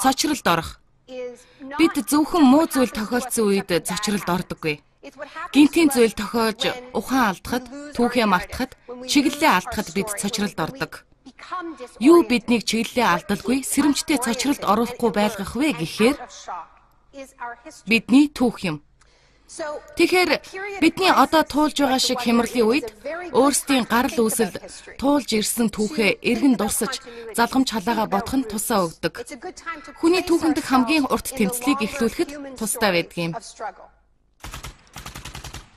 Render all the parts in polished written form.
Цочролд орох. Бид зөвхөн муу зүйл тохиолдсон үед цочролд ордоггүй. Гинтийн зүйл тохиож ухаан алдахад, түүхээ мартахад, чиглэлээ алдахад бид цочролд ордог. Юу биднийг чиглэлээ алдалгүй, сэрэмжтэй цочролд оруулахгүй байлгах вэ гэхээр бидний түүх юм. Тэгэхээр бидний одоо туулж байгаа шиг хямралын үед өөрсдийн гарал үүсэл туулж ирсэн түүхээ эргэн дурсаж залгамж халаагаа бодох нь тусаа өгдөг. Хүний түүхэндх хамгийн урт тэмцлийг эхлүүлэхэд тустай байдаг юм.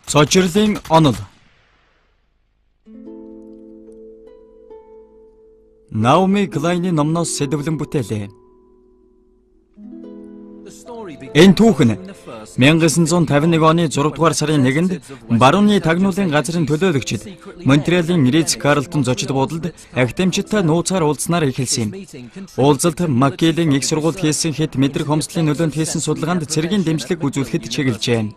Цочрлын онол. Наоми Клайны номноос сэдвлэн бүтээлээ. Энэ түүх нь 1951 оны 6 дугаар сарын 1-нд барууны тагнуулын газрын төлөөлөгчид Монтреалийн Ritz Carlton зочид буудалд академичтай нууцаар уулзнаар эхэлсэн юм. Уулзалт Маккелийн их сургуульд хийсэн хэд мэдрэг хомсдлын нөлөөнд хийсэн судалгаанд цэргийн дэмжлэг үзүүлэхэд чиглэжээ.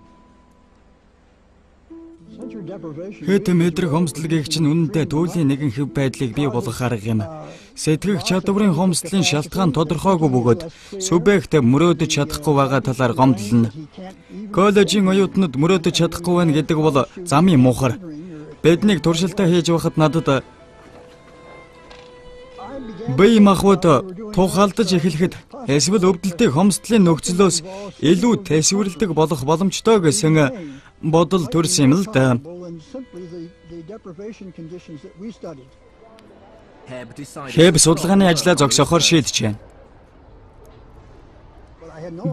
Хэд мэдрэг хомсдолгийг чинь үнэндээ туйлын нэгэн хэв байдлыг бий болгох арга юм. Сэтгэх чадварын хомсдлын шалтгаан тодорхойгүй бөгөөд субъект мөрөөдөж чадахгүй байгаа талаар гомдлоно. Коллежийн оюутнууд мөрөөдөж чадахгүй байна гэдэг бол замын муухар. Биднийг туршилтаа хийж байхад надад бие махбод тухалдаж эхлэхэд эсвэл өвдөлтийг хомсдлын нөхцлөөс илүү тайвшруулдаг болох боломжтой гэсэн бодол төрсөн юм л да. Хэб судалгааны ажлаа зогсоохоор шийджээ.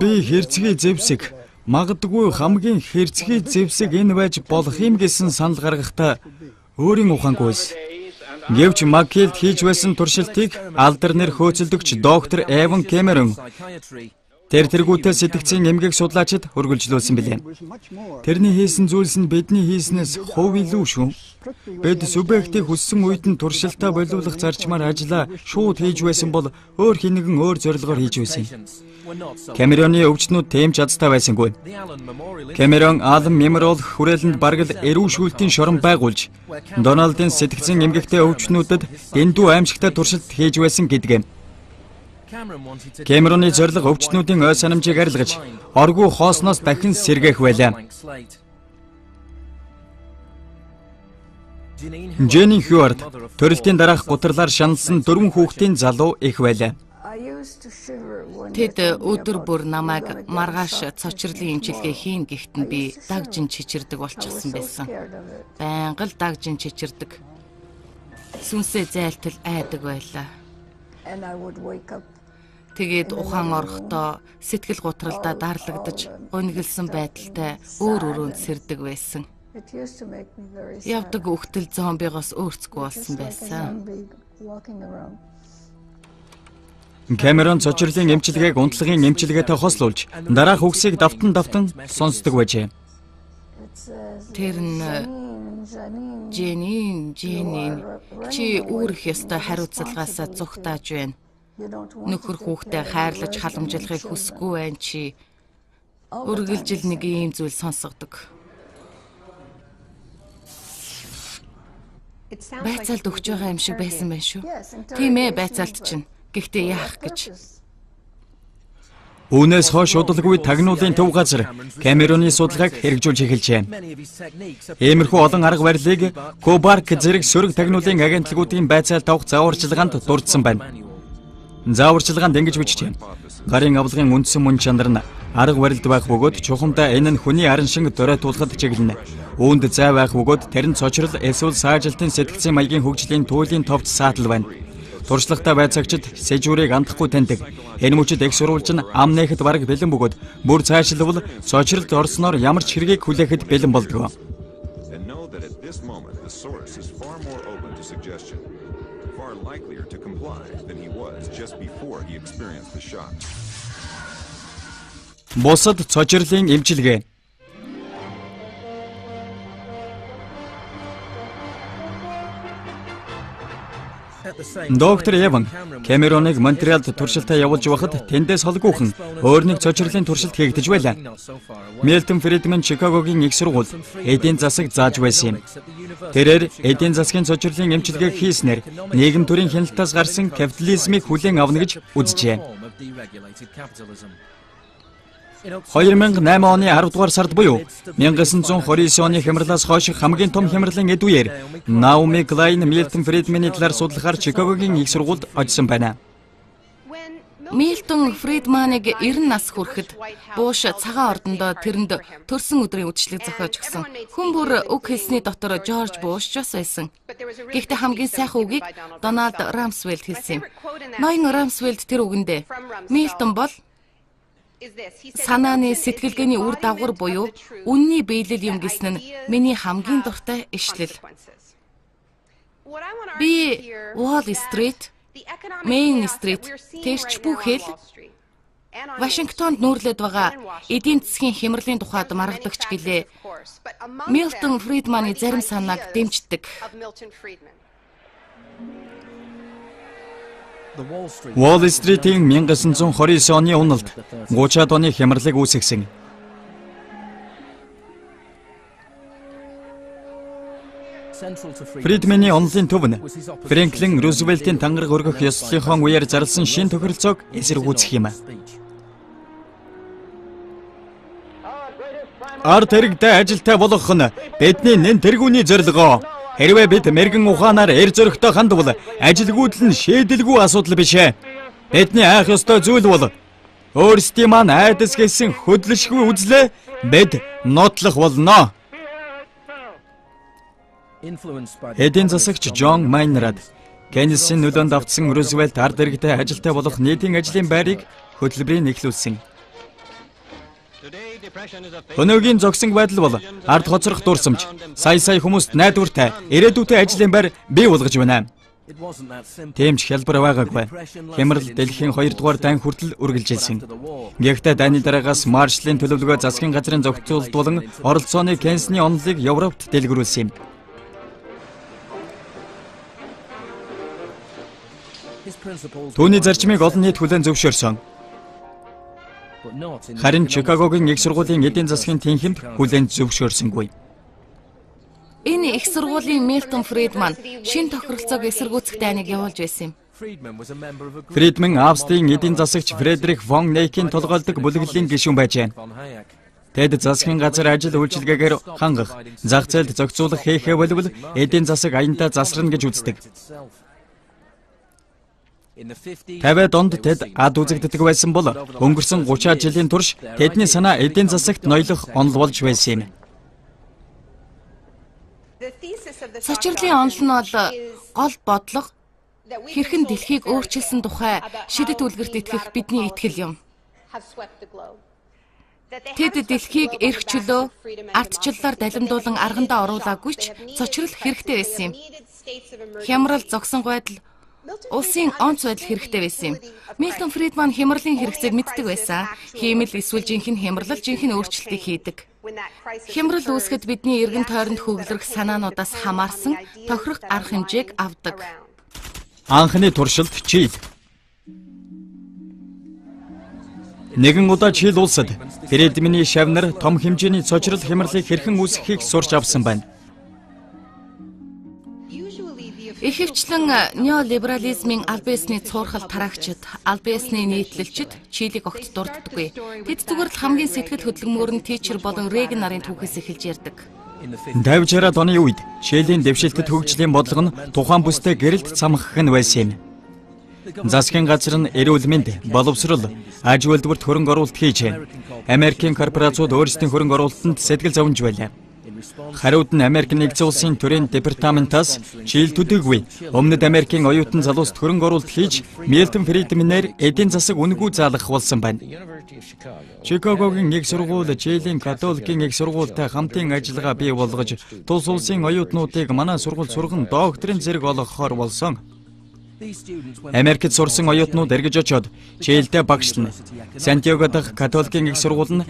Би хэрцгий зэвсэг, магадгүй хамгийн хэрцгий зэвсэг энэ байж болох юм гэсэн санал гаргахдаа өөрийн ухаангүйс. Гэвч Маккелд хийж байсан туршилтыг алдар нэр хөөцөлдөгч доктор Эван Кэмерон тэргүүтээ сэтгцийн эмгэг судлаачид хөргөлжлүүлсэн билээ. Тэрний хийсэн зүйлс нь бидний хийснээс хувь илүү шүү. Бид субъектыг хүссэн үед нь туршилтаа болиулах зарчмаар ажиллаа шууд хийж байсан бол өөр хинэгэн өөр зорилгоор хийж байсан. Кэмероны өвчтнүүд тэм чадтай байсангүй. Кэмерон Алан Memorial хүрээлэнд бараг л эрүүшүүлтийн шорон байгуулж, Дональдын сэтгцийн эмгэгтэй өвчтнүүдэд дэндүү аимшигтай туршилт хийж байсан гэдэг юм. Кэмероны зорилго өвчтнүүдийн ой санамжийг арилгаж, оргүй хоосноос дахин сэргээх байлаа. Jenny Heward төрөлтийн дараах гутралаар шаналсан 4 хүүхдийн залуу их байлаа. Тэд өдөр бүр намайг маргааш цочрлын имчилгээ хийн гэхэд нь би дагжин чичирдэг болчихсон байсан. Байнга л дагжин чичирдэг. Сүнсээ зайлтал айдаг байлаа. Тэгээд ухаан орохдоо сэтгэл гутралдаа дарлагдаж, гонигилсан байдалтай өөр өрөөнд сэрдэг байсан. Явдаг үхтэл зомбигоос өөрцгүй болсон байсан. Кэмерон цочрлын эмчилгээг унтлагын эмчилгээтэй хослуулж, дараах үгсийг давтан сонсдог байжээ. Тэр нь Jenny чи үүрэх ёстой хариуцлагаасаа зүгтааж байна. Нөхөр хүүхдээ хайрлаж халамжлахыг хүсэхгүй байна чи. Үргэлжил нэг ийм зүйл сонсгодог. Байцаалд өгч байгаа юм шиг байсан байх шүү. Тийм ээ, байцаалт чинь. Гэхдээ яах гэж. Үүнээс хойш удалгүй тагнуулын төв газар Кэмероны судалгааг хэрэгжүүлж эхэлжээ. Иймэрхүү олон арга барилыг Кобарк зэрэг сөрөг тагнуулын агентлагуудын байцаалт авах зааварчилгаанд дурдсан байна. Зааварчилгаанд ингэж бичжээ. Гарын авлагын үндсэн мөн чанар нь арга барилд байх бөгөөд чухамдаа энэ нь хүний арын шиг дөрөйтуулахад чиглэнэ. Үүнд зай байх бөгөөд тэр нь цочрол эсвэл саажилтын сэтгцийн маягийн хөгжлийн туйлын товч саатал байна. Туршлагатай байцаагчид сэжүүрийг андахгүй таньдаг. Энэ мөчид их сурвалж нь ам нээхэд бараг бэлэн бөгөөд бүр цаашлбал цочролд орсноор ямар ч хэргийг хүлээхэд бэлэн болдог. Бусад цочрлын эмчилгээ. Доктор Эван Кэмероныг Монтреалд туршилтаа явуулж байхад тэндээс холгүйхэн өөр нэг цочрлын туршилт хийгдэж байлаа. Милтон Фридман Чикагогийн их сургууль эдийн засаг зааж байсан юм. Тэрээр эдийн засгийн цочрлын эмчилгээг хийснээр нийгэм төрийн хяналтаас гарсан капитализмыг хүлээн авна гэж үзжээ. 2008 оны 10 дугаар сард буюу 1929 оны хямралаас хойш хамгийн том хямралын эд үеэр Наоми Клайн Милтон Фридманы талаар судлахаар Чикагогийн их сургуульд очсон байна. Милтон Фридманыг 90 нас хүрэхэд Буш цагаан ордондоо тэрэнд төрсөн өдрийн үдшилэг зохиож өгсөн. Хүн бүр үг хэлсний дотор Жорж Буш ч бас байсан. Гэхдээ хамгийн сайхан үгийг Дональд Рамсфелд хэлсэн юм. Ноён Рамсфелд тэр үгэндээ Милтон бол санааны сэтгэлгээний үр дагавар буюу үнний биелэл юм гэсэн нь миний хамгийн дуртай ишлэл. Би Wall Street, Main Street тэрч бүхэл Вашингтонд нүүрлээд байгаа эдийн засгийн хямралын тухайд маргадагч гэлээ. Милтон Фридманы зарим санааг дэмждэг. Wall Street-ийн 1929 оны уналд 30-аад оны хямралыг үүсгэсэн. Фридманы онолын төв нь Франклин Рузвельтийн тангараг өргөх ёслолынхон үеэр зарласан шин тохиролцоог эсэргүүцэх юм. Ард хэрэгтэй ажилтай болгох нь бидний нэн тэргүүний зорилгоо. Хэрвээ бид мэрэгэн ухаанаар эр зөрөгтэй хандвал ажилгүйдэл нь шийдэлгүй асуудал биш ээ. Бидний айх ёстой зүйл бол өөрсдийн маань айдас гэсэн хөдлөшгүй үзлээ бид нотлох болно. Эдийн засагч Джон Майнрад Кеннесийн нөлөөнд автсан Рузвельт ард иргэдэд ажилтай болох нийтийн ажлын байрыг хөтөлбөрийн эхлүүлсэн. Өнөөгийн зогсон байдал бол ард хоцрох дурсамж, сая хүмүүст найдвартай, ирээдүйтэй ажлын байр бий болгож байна. Тийм ч хялбар байгаагүй. Хямрал дэлхийн 2 дугаар дан хүртэл үргэлжилсэн. Гэхдээ дайны дараагаас Маршаллын төлөвлөгөө засгийн газрын зохицуулалт болон оролцооны Кеннесийн онолыг Европт дэлгэрүүлсэн юм. Түүний зарчмыг олон нийт хүлээн зөвшөөрсөн. Харин Чикагогийн их сургуулийн эдийн засгийн тэнхимд хүлээн зөвшөөрсөнгүй. Энэ их сургуулийн Милтон Фридман шин тохиролцоог эсэргүүцэх дайныг явуулж байсан юм. Фридман Австрийн эдийн засагч Фредерик фон Нейкийн толгойлдог бүлэглэлийн гишүүн байжээ. Тэд засгийн газар ажил үйлчилгээгээр хангах, зах зээлд зохицуулах хийхээ болвол эдийн засаг аянтаа засрна гэж үздэг. 50-аад онд тэд ад үзэгддэг байсан бол өнгөрсөн 30 жилийн турш тэдний санаа эдийн засагт ноёлох онол болж байсан юм. Сочирлын онол нь бол гол бодлого хэрхэн дэлхийг өөрчилсөн тухай шидэт үлгэрт итгэх бидний итгэл юм. Тэд дэлхийг эрх чөлөө, ардчлалаар далимдуулан аргандаа оруулаагүй ч цочрол хэрэгтэй байсан юм. Хямрал зогсон байдал улсын онц байдал хэрэгтэй байсан юм. Милтон Фридман хямралын хэрэгцээг мэддэг байсан. Хиймэл эсвэл жинхэнэ хямралал жинхэнэ өөрчлөлтийг хийдэг. Хямрал үүсгэхэд бидний эргэн тойронд хөглөрөх санаануудаас хамаарсан тохирох арга хэмжээг авдаг. Анхны туршилт Чил. Нэгэн удаа Чил улсад Фридманы шавнар том хэмжээний цочрол хямралыг хэрхэн үүсгэхийг сурч авсан байна. Ихэвчлэн неолиберализмын албан ёсны цуурхал тараагчид, албан ёсны нийтлэлчид Чилийг огт дурддаггүй. Тэд зүгээр л хамгийн сэтгэл хөдлөмөр нь Тичер болон Рейган нарын түүхээс эхэлж ярьдаг. 50-60-аад оны үед Чилийн дэвшилтэд хөгжлийн бодлого нь тухайн бүстэй гэрэлт цамхах нь байсан юм. Засгийн газар нь эрүүл мэнд, боловсрол, аж үйлдвэрт хөрөнгө оруулалт хийж, Америкийн корпорациуд өөрсдийн хөрөнгө оруулалтанд сэтгэл зовж байлаа. Хариуд нь Америк нэгдсэн улсын төрийн департаментаас Чил төдийгүй өмнөд Америкийн оюутан залууст хөрөнгө оруулалт хийж Милтон Фридманээр эдийн засаг үнэгүй заалгах болсон байна. Чикагогийн их сургууль Чилийн католикийн их сургуультай хамтын ажиллагаа бий болгож тус улсын оюутнуудыг манай сургууль сурган докторийн зэрэг олгохоор болсон. Америкт сурсан оюутнууд эргэж очоод Чилдээ багшлна. Сантьяго дахь католикийн их сургууль нь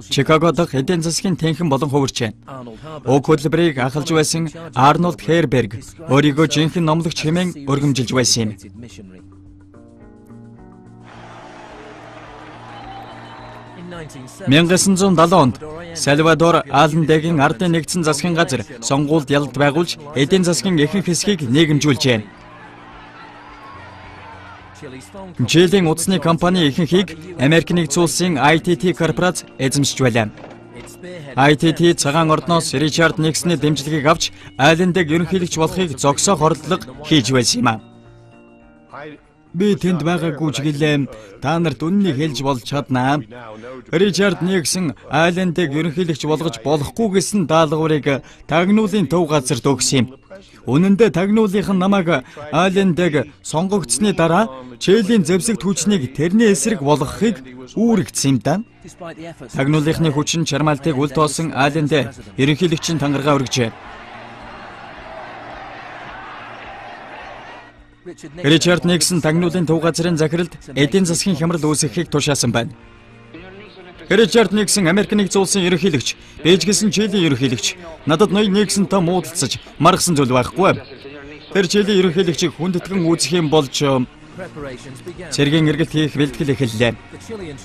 Чикаго дахь эдийн засгийн тэнхэн болон хувирчээ. Уг хөтөлбөрийг ахалж байсан Арнольд Херберг өөрийгөө жинхэнэ номлогч хэмээн өргөмжилж байсан юм. $1970 онд Сальвадор Аллендегийн ардын нэгдсэн засгийн газар сонгуульд ялалт байгуулж эдийн засгийн ихэнх хэсгийг нийгэмжүүлжээ. Чилийн утасны компани ихэнхийг Америк нэгдсэн улсын ITT корпорац эзэмшиж байлаа. ITT цагаан ордноос Ричард Никсны дэмжлэгийг авч Аллендыг ерөнхийлөгч болохыг зогсоох оролдлого хийж байсан юм а. Би тэнд байгаагүй ч гэлээ та нарт үннийг хэлж болж чаднаа. Ричард Никсон Аллендыг ерөнхийлөгч болгож болохгүй гэсэн даалгаврыг тагнуулын төв газарт өгсөн юм. Үнэн дээр тагнуулынх нь намайг Аллендыг сонгогдсны дараа Чилийн зэвсэгт хүчнийг тэрний эсрэг болгохыг үүрэгдсэн юм да. Тагнуулынхны хүчин чармаалтыг үл тоосон Алленд ерөнхийлөгчийн тангаргаа өргөжээ. Ричард Никсон тагнуулын төв газрын захиралд эдийн засгийн хямрал үүсгэхийг тушаасан байна. Ричард Никсон Америк нэгдсэн улсын ерөнхийлөгч, Бээжгэсэн Чилийн ерөнхийлөгч. Надад ноён Никсонтой муудалцаж маргасан зүйл байхгүй. Тэр Чилийн ерөнхийлөгчийг хүндэтгэн үүсэх юм болж цэргийн эргэлт хийх бэлтгэл эхэллээ.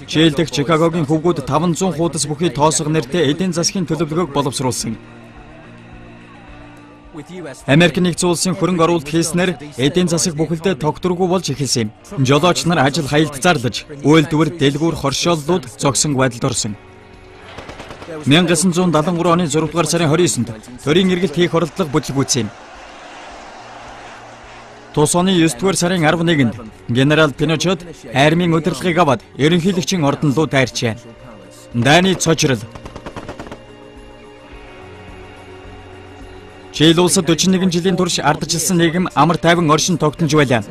Чил дэх Чикагогийн хөвгүүд 500 хуудас бүхий тоосго нэртэй эдийн засгийн төлөвлөгөөг боловсруулсан. Америк нэгдсэн улсын хөрөнгө оруулалт хийснээр эдийн засаг бүхэлдээ тогтворгүй болж эхэлсэн юм. Жолооч нар ажил хаялт зарлаж, үйлдвэр, дэлгүүр, хоршооллууд зогсон байдалд орсон. 1973 оны 6 дугаар сарын 29-нд төрийн эргэлт хийх оролдлого бүтлгүүцсэн юм. Тус оны 9 дугаар сарын 11-нд генерал Пиночет армийн удирдлагыг аваад ерөнхийлөгчийн ордон руу дайрчээ. Дайны цочрол. Чил улсад 41 жилийн турш ардчилсан нийгэм амар тайван оршин тогтнож байлаа.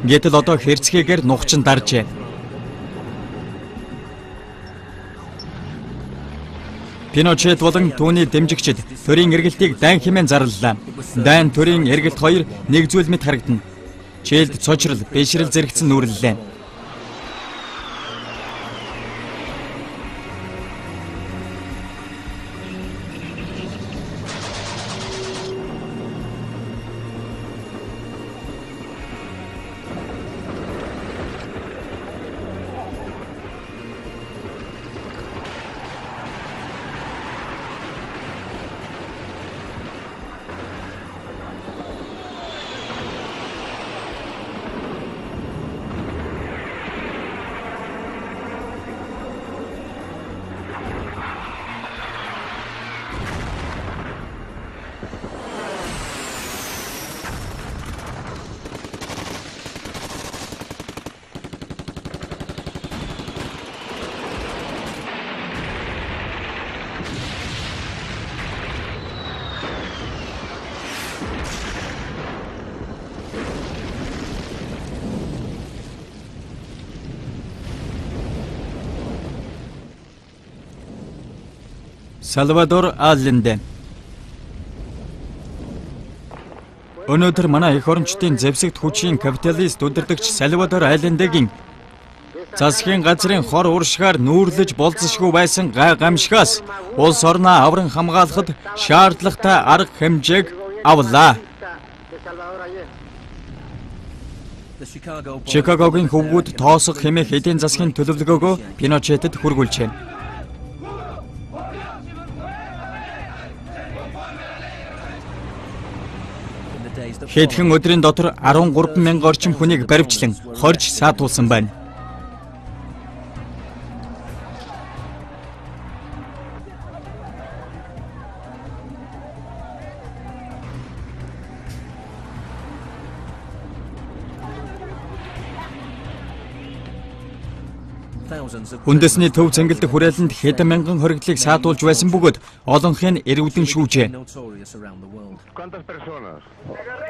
Гэтэл одоо хэрцгээгээр нухчин даржээ. Пиночет болон түүний дэмжигчид төрийн эргэлтийг дайн хэмээн зарлалаа. Дайн төрийн эргэлт хоёр нэг зүйл мэт харагдана. Чилд цочрол, бэшрэл зэрэгцэн нүүрлэлээ. Салвадор Алленд. Өнөөдөр манай эх орончдын зэвсэгт хүчийн капиталист удирдагч Салвадор Аллендгийн засгийн газрын хор уршгаар нүүрлэж болзошгүй байсан гай гамшигаас улс орноо авран хамгаалахад шаардлагатай арга хэмжээг авлаа. Чикагогийн хөвгүүд тоосго хэмээх эдийн засгийн төлөвлөгөөгөө Пиночетэд хүргүүлжээ. Хэдхэн өдрийн дотор 13,000 орчим хүнийг баривчлан хорж саатуулсан байна. Үндэсний төв цэнгэлдэх хүрээлэнд хэдэн мянган хоригдлыг саатуулж байсан бөгөөд олонх нь эргүүдэн шүүжээ.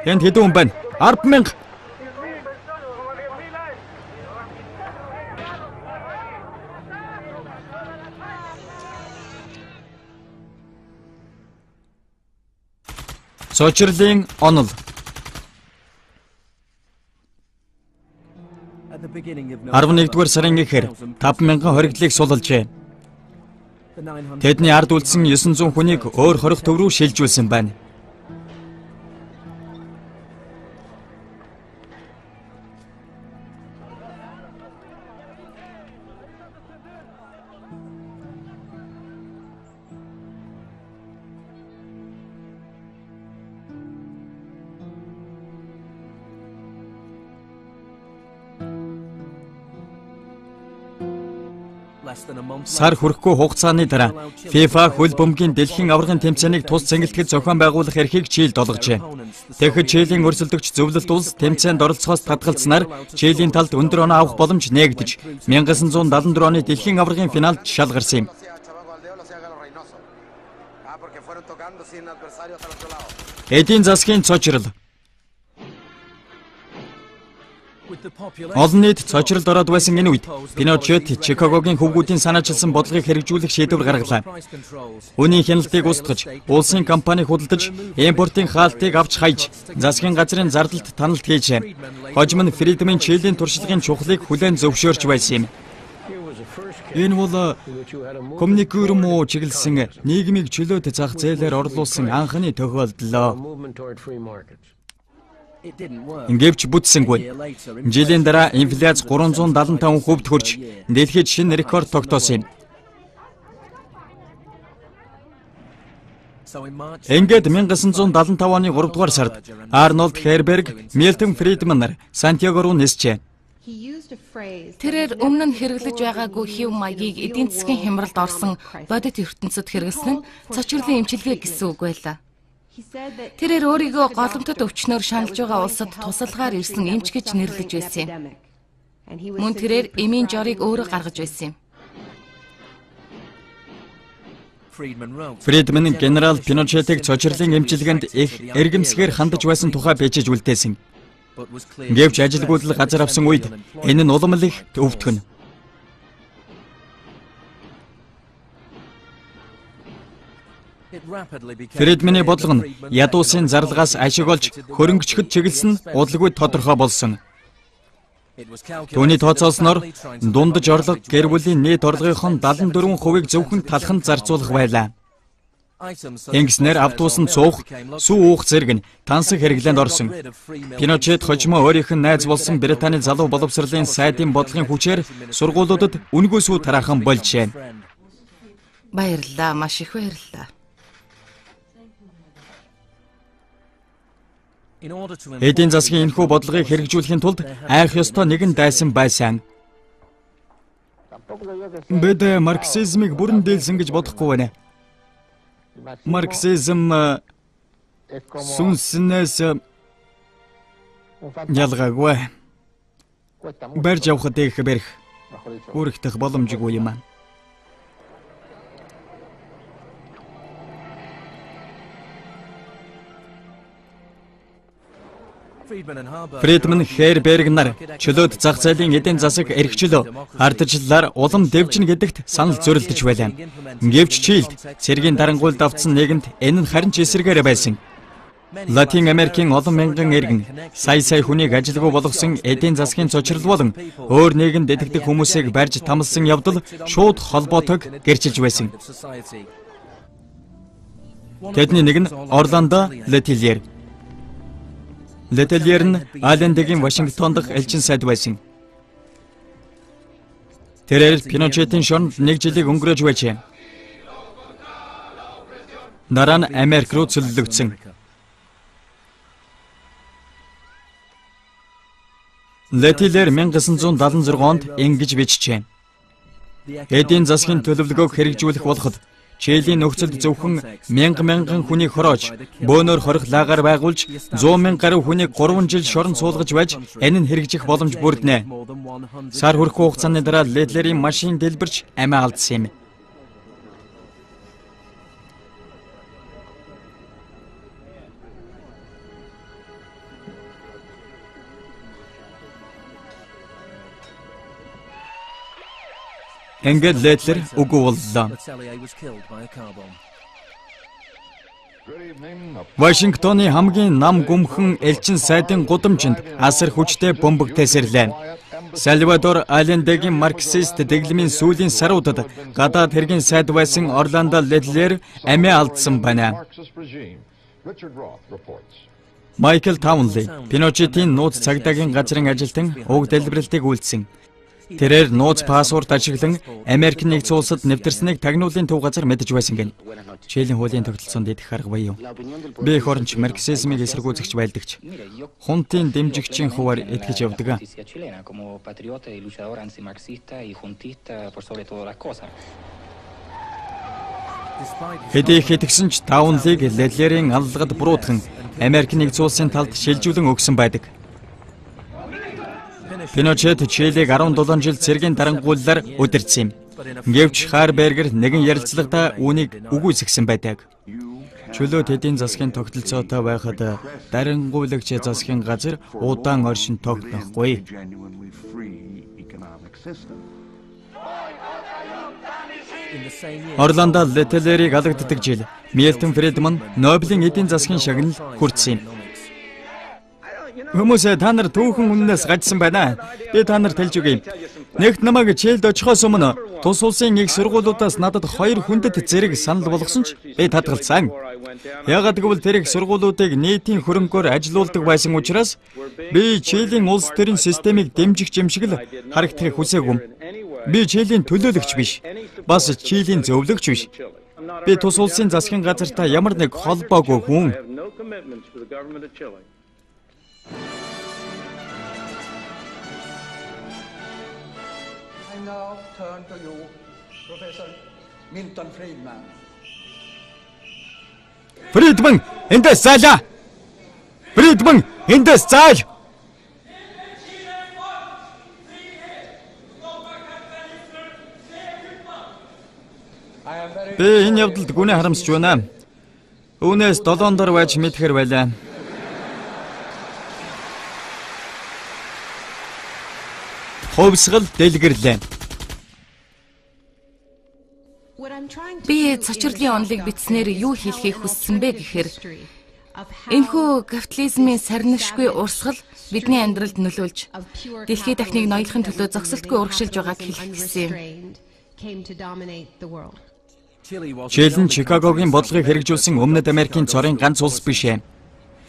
Энд хэдэн хүн байна? 10,000. Цочрлын онол. 11-р сарын эхээр 5,000 хоригдлыг сулалжээ. Тэдний ард үлдсэн 900 хүнийг өөр хорих төв рүү шилжүүлсэн байна. Сар хүрэхгүй хугацааны дараа FIFA хөл бөмбөгийн дэлхийн аваргын тэмцээнийг тус цэнгэлтгэж зохион байгуулах эрхийг Чили долгожээ. Тэгэхэд Чилийн өрсөлдөгч зөвлөлт улс тэмцээнд оролцохоос татгалцсанаар Чилийн талд өндөр оноо авах боломж нээгдэж 1974 оны дэлхийн аваргын финалд шалгарсан юм. Эдийн засгийн цочрол. Олон нийт цочролд ороод байсан энэ үед Пиночет Чикагогийн хөвгүүдийн санаачилсан бодлогыг хэрэгжүүлэх шийдвэр гаргалаа. Үүний хяналтыг устгаж, улсын компани худалдаж, импортын хаалтыг авч хайж, засгийн газрын зардалд таналт хийжээ. Хожим нь Фридман Чилийн туршлагын чухлыг хүлээн зөвшөөрч байсан юм. Энэ бол коммуникур муу чиглэсэн нийгмийг чөлөөт зах зээлээр орлуулсан анхны тохиолдол. Ингээвч бүтсэнгүй. Жилийн дараа инфляц 375% хүрч дэлхийд шинэ рекорд тогтоосон юм. Ингээд 1975 оны 3 дугаар сард Арнольд Херберг, Милтон Фридман нар Сантьяго руу нисжээ. Тэрээр өмнө нь хэрэглэж байгаагүй хэв маягийг эдийн засгийн хямралд орсон бодит ертөнцид хэрэглэсэн нь цочрлын эмчилгээ гэсэн үг байлаа. Тэрээр өөрийгөө голомтод өвчнөөр шаналж байгаа улсад тусалгаар ирсэн эмч гэж нэрлэж байсан юм. Мөн тэрээр эмийн жорыг өөрөө гаргаж байсан юм. Фридман генерал Пиночетыг цочрлын эмчилгээнд их эргэмсгээр хандаж байсан тухай бичиж үлдээсэн. Гэвч ажилгүйдэл газар авсан үед энэ нь улам их өвтгөн. Фридманы бодлого нь ядуусын зарлагаас ашиг олж хөрөнгөчгөд чиглэсэн удалгүй тодорхой болсон. Түүний тооцоолсноор дундаж орлого гэр бүлийн нийт орлогын 74%-ийг зөвхөн талханд зарцуулах байлаа. Ингэснээр автобус нь цуух, сүү уух зэрэг нь тансаг хэрэглээнд орсон. Пиночет хожимо өөрийнх нь найз болсон Британий залуу боловсролын сайдын бодлогын хүчээр сургуулиудад үнгүй сүү тараахан болжээ. Баярлалаа, маш их баярлалаа. Эдийн засгийн энэхүү бодлогыг хэрэгжүүлэхийн тулд айх ёстой нэгэн дайсан байсан. Бид марксизмыг бүрэн дээлсэн гэж бодохгүй байна. Марксизм сүнснээс ялгаагүй. Барьж явахад их барих, үүрэгдэх боломжгүй юм. Фридман Херберг нар чөлөөт зах зээлийн эдийн засаг эрхчлөө ардчлалаар улам дэвжин гэдэгт санал зөрөлдөж байлаа. Гэвч Чилд цэргийн дарангуйлд автсан нийгэмд энэ нь харин ч эсэргээр байсан. Латин Америкийн олон мянган иргэн сая хүнийг ажилгүй болгосон эдийн засгийн цочрол болон өөр нийгэмд итгэдэг хүмүүсийг барьж тамлсан явдал шууд холбоотойг гэрчилж байсан. Тэдний нэг нь Орландо Летильер. Летильер нь Аллендегийн Вашингтон дахь элчин сайд байсан. Тэрээр Пиночетийн шоронд 1 жилийг өнгөрөөж байжээ. Дараа нь Америк руу цөллөгдсөн. Летильер 1976 онд ингэж бичжээ. Эдийн засгийн төлөвлөгөөг хэрэгжүүлэх болоход Чилийн нөхцөлд зөвхөн мянган хүнийг хороож, бөөнөр хорих лагаар байгуулж, 100 мянга гаруй хүнийг 3 жил шорон суулгаж байж, энэ нь хэрэгжих боломж бүрднэ. Сар хүрэхгүй хугацааны дараа Летлерийн машин дэлбэрч амиа алдсан юм. Ингээд Летлер үгүй боллоо. Вашингтоны хамгийн нам гүмхэн элчин сайдын гудамжинд асар хүчтэй бомбог тесэрлээ. Сальвадор Аллендегийн марксист дэглэмийн сүүлийн саруудад гадаад хэргийн сайд байсан Орландо Летлер амиа алдсан байна. Майкл Таунли, Пиночетийн нууц цагдаагийн газрын ажилтан уг дэлбэрэлтийг үйлдсэн. Тэрээр нууц пассворд ашиглан Америкийн нэгдсэн улсад нэвтэрсэнийг тагнуулын төв газар мэдэж байсан гэнэ. Чилийн хуулийн тогтолцоонд идэх арга бая юу? Би их оронч марксизмыг эсэргүүцэгч байлдагч. Хунтын дэмжигчийн хуваар итгэж явдаг. Хэдий хэтгсэн ч таунлыг Ледлерийн аллагад буруутхан Америкийн нэгдсэн улсын талд шилжүүлэн өгсөн байдаг. Пиночет Чилийг 17 жил цэргийн дарангууллаар удирдсан юм. Гэвч Харбергер нэгэн ярилцлагада үүнийг үгүйсгэсэн байдаг. Чөлөөт эдийн засгийн тогтолцоотой байхад дарангуулагч засгийн газар удаан оршин тогтнохгүй. Орландо Летлерийг алагддаг жил Милтон Фридман Нобелийн эдийн засгийн шагнал хүртсэн юм. Хүмүүс та нар түүхэн үннээс гажсан байна. Би та нарт хэлж өгье. Нэгт намайг Чилд очихоос өмнө тус улсын их сургуулиудаас надад 2 хүндэт зэрэг санал болгосон ч би татгалцсан. Яагаад гэвэл тэр их сургуулиудыг нийтийн хөрөнгөөр ажилуулдаг байсан учраас би Чилийн улс төрийн системийг дэмжих юм шиг л харагдахыг хүсээгүй. Би Чилийн төлөөлөгч биш. Бас Чилийн зөвлөгч биш. Би тус улсын засгийн газартай ямар нэг холбоогүй хүн. I now turn to you, Professor Milton Friedman. Friedman, эндээс заалаа. Friedman, эндээс заал. Би энэ явдалд гүнээ харамсч байна. Үүнээс 7 дор байж мэдхэр байлаа. Ховсгал дэлгэрлээ. Би цочрлын онолыг бичснээр юу хэлхийг хүссэн бэ гэхээр энэхүү капитализмын сарнишгүй урсгал бидний амьдралд нөлөөлж дэлхийн техникийг ноёлохын төлөө зогсолтгүй урагшилж байгааг хэлэх гэсэн юм. Чил нь Чикагогийн бодлогыг хэрэгжүүлсэн Өмнөд Америкийн цорын ганц улс биш ээ.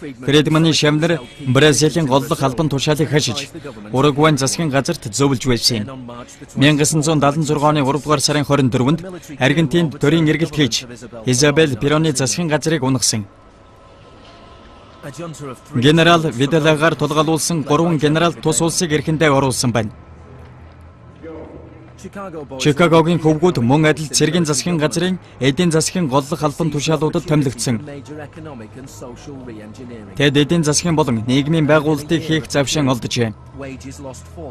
Фридманы шавнар Бразилийн голлох албан тушаалыг хашиж, Уругвайн засгийн газарт зөвлөж байсан юм. 1976 оны 3 дугаар сарын 24-нд Аргентинд төрийн эргэлт хийж, Изабель Пероны засгийн газрыг унагсан. Генерал Видалагаар тулгаалуулсан 3 генерал тус улсыг эрхэндээ оруулсан байна. Чикагогийн хөвгүүд мөн адил цэргийн засгийн газрын эдийн засгийн голлох албан тушаалуудад томилогдсон. Тэд эдийн засгийн болон нийгмийн байгуулалтыг хийх завшаан олджээ.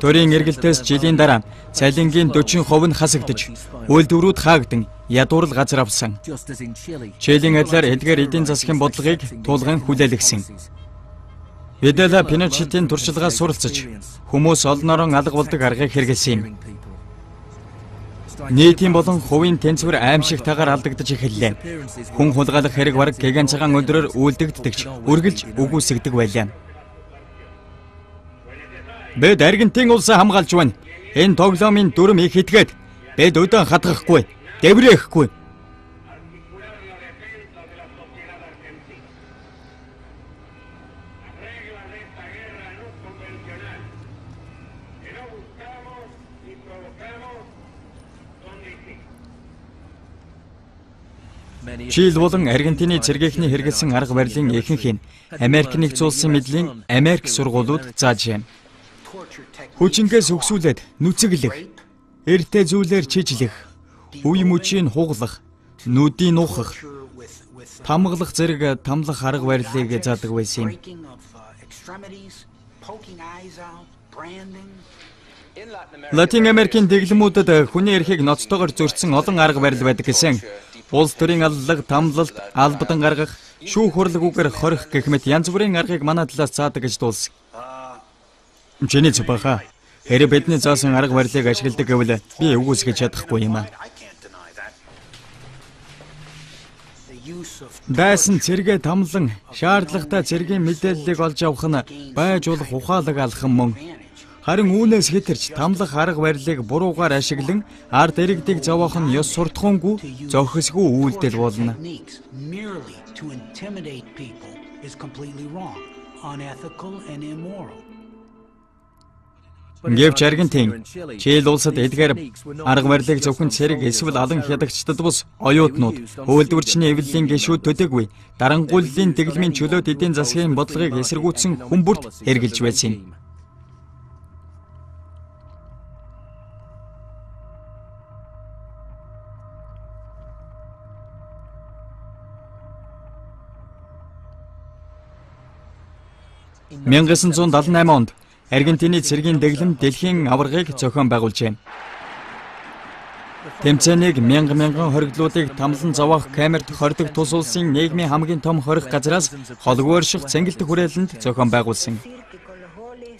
Төрийн эргэлтээс жилийн дараа цалингийн 40% нь хасагдж, үйлдвэрүүд хаагдсан, ядуурл газар авсан. Чилийн адилаар эдгээр эдийн засгийн бодлогыг тулган хүлээлгэсэн. Видала Пиночетийн туршлагаас суралцж, хүмүүс олноорон алга болдог аргыг хэрэгэлсэн юм. Нийтийн болон хувийн тэнцвэр аимшигтайгаар алдагдаж эхэллээ. Хүн хулгайлах хэрэг бараг гигant цагаан өдрөөр үйлдэгддэгч үргэлж үгүйсгдэг байлаа. Бид Аргентин улсаа хамгаалж байна. Энэ тоглоомын дүрм их хэтгээд бид өдөө хатгахгүй, дэврэхгүй. Чил болон Аргентины цэргийнхний хэрэгэлсэн арга барилын ихэнх нь Америкийн нэгдсэн улсын мэдлийн Америк сургуулиуд заажээ. Хүчингээс өгсүүлээд нүцэглэх, эртэй зүйлээр чижлэх, үе мөчийг хуглах, нүдийг нуухах, тамгалах зэрэг тамлах арга барилыг заадаг байсан юм. Латин Америкийн дэглэмүүдэд хүний эрхийг ноцтойгоор зөрчсөн олон арга барил байдаг гэсэн. Улс төрийн аллаг, тамлалт, албадан гаргах, шүүх хурлагүйгээр хорих гэх мэт янз бүрийн аргыг манай талаас заадаг гэж дуулсан. Чиний цэбаха. Хэрэг бидний заасан арга барилыг ашигладаг гэвэл би үгүйсгэж чадахгүй юм аа. Дайсан цэргээ тамлан, шаардлагатай цэргийн мэдээллийг олж авах нь байж болох ухаалаг алхам мөн. Харин үүнээс хэтэрч тамлах арга барилыг буруугаар ашиглан ард иргэдийг зовоох нь ёс суртахуунгүй, зохисгүй үйлдэл болно. Гэвч Аргентин, Чили улсад эдгээр арга барилыг зөвхөн цэрэг эсвэл алан хядагчдад бус оюутнууд хөвөлдвөрчний эвлэлийн гишүүд төдийгүй дарангуйллын дэглэмийн чөлөөт эдийн засгийн бодлогыг эсэргүүцсэн хүмүүрт хэрглэж байсан юм. (1978 онд Аргентины цэргийн дэглэм дэлхийн аваргыг зохион байгуулжээ. Тэмцээнийг мянган хоригдлуудыг тамлан зовоох камерт хордог тус улсын нийгмийн хамгийн том хорих газраас холгөөрших цэнгэлт хүрээлэнд зохион байгуулсан.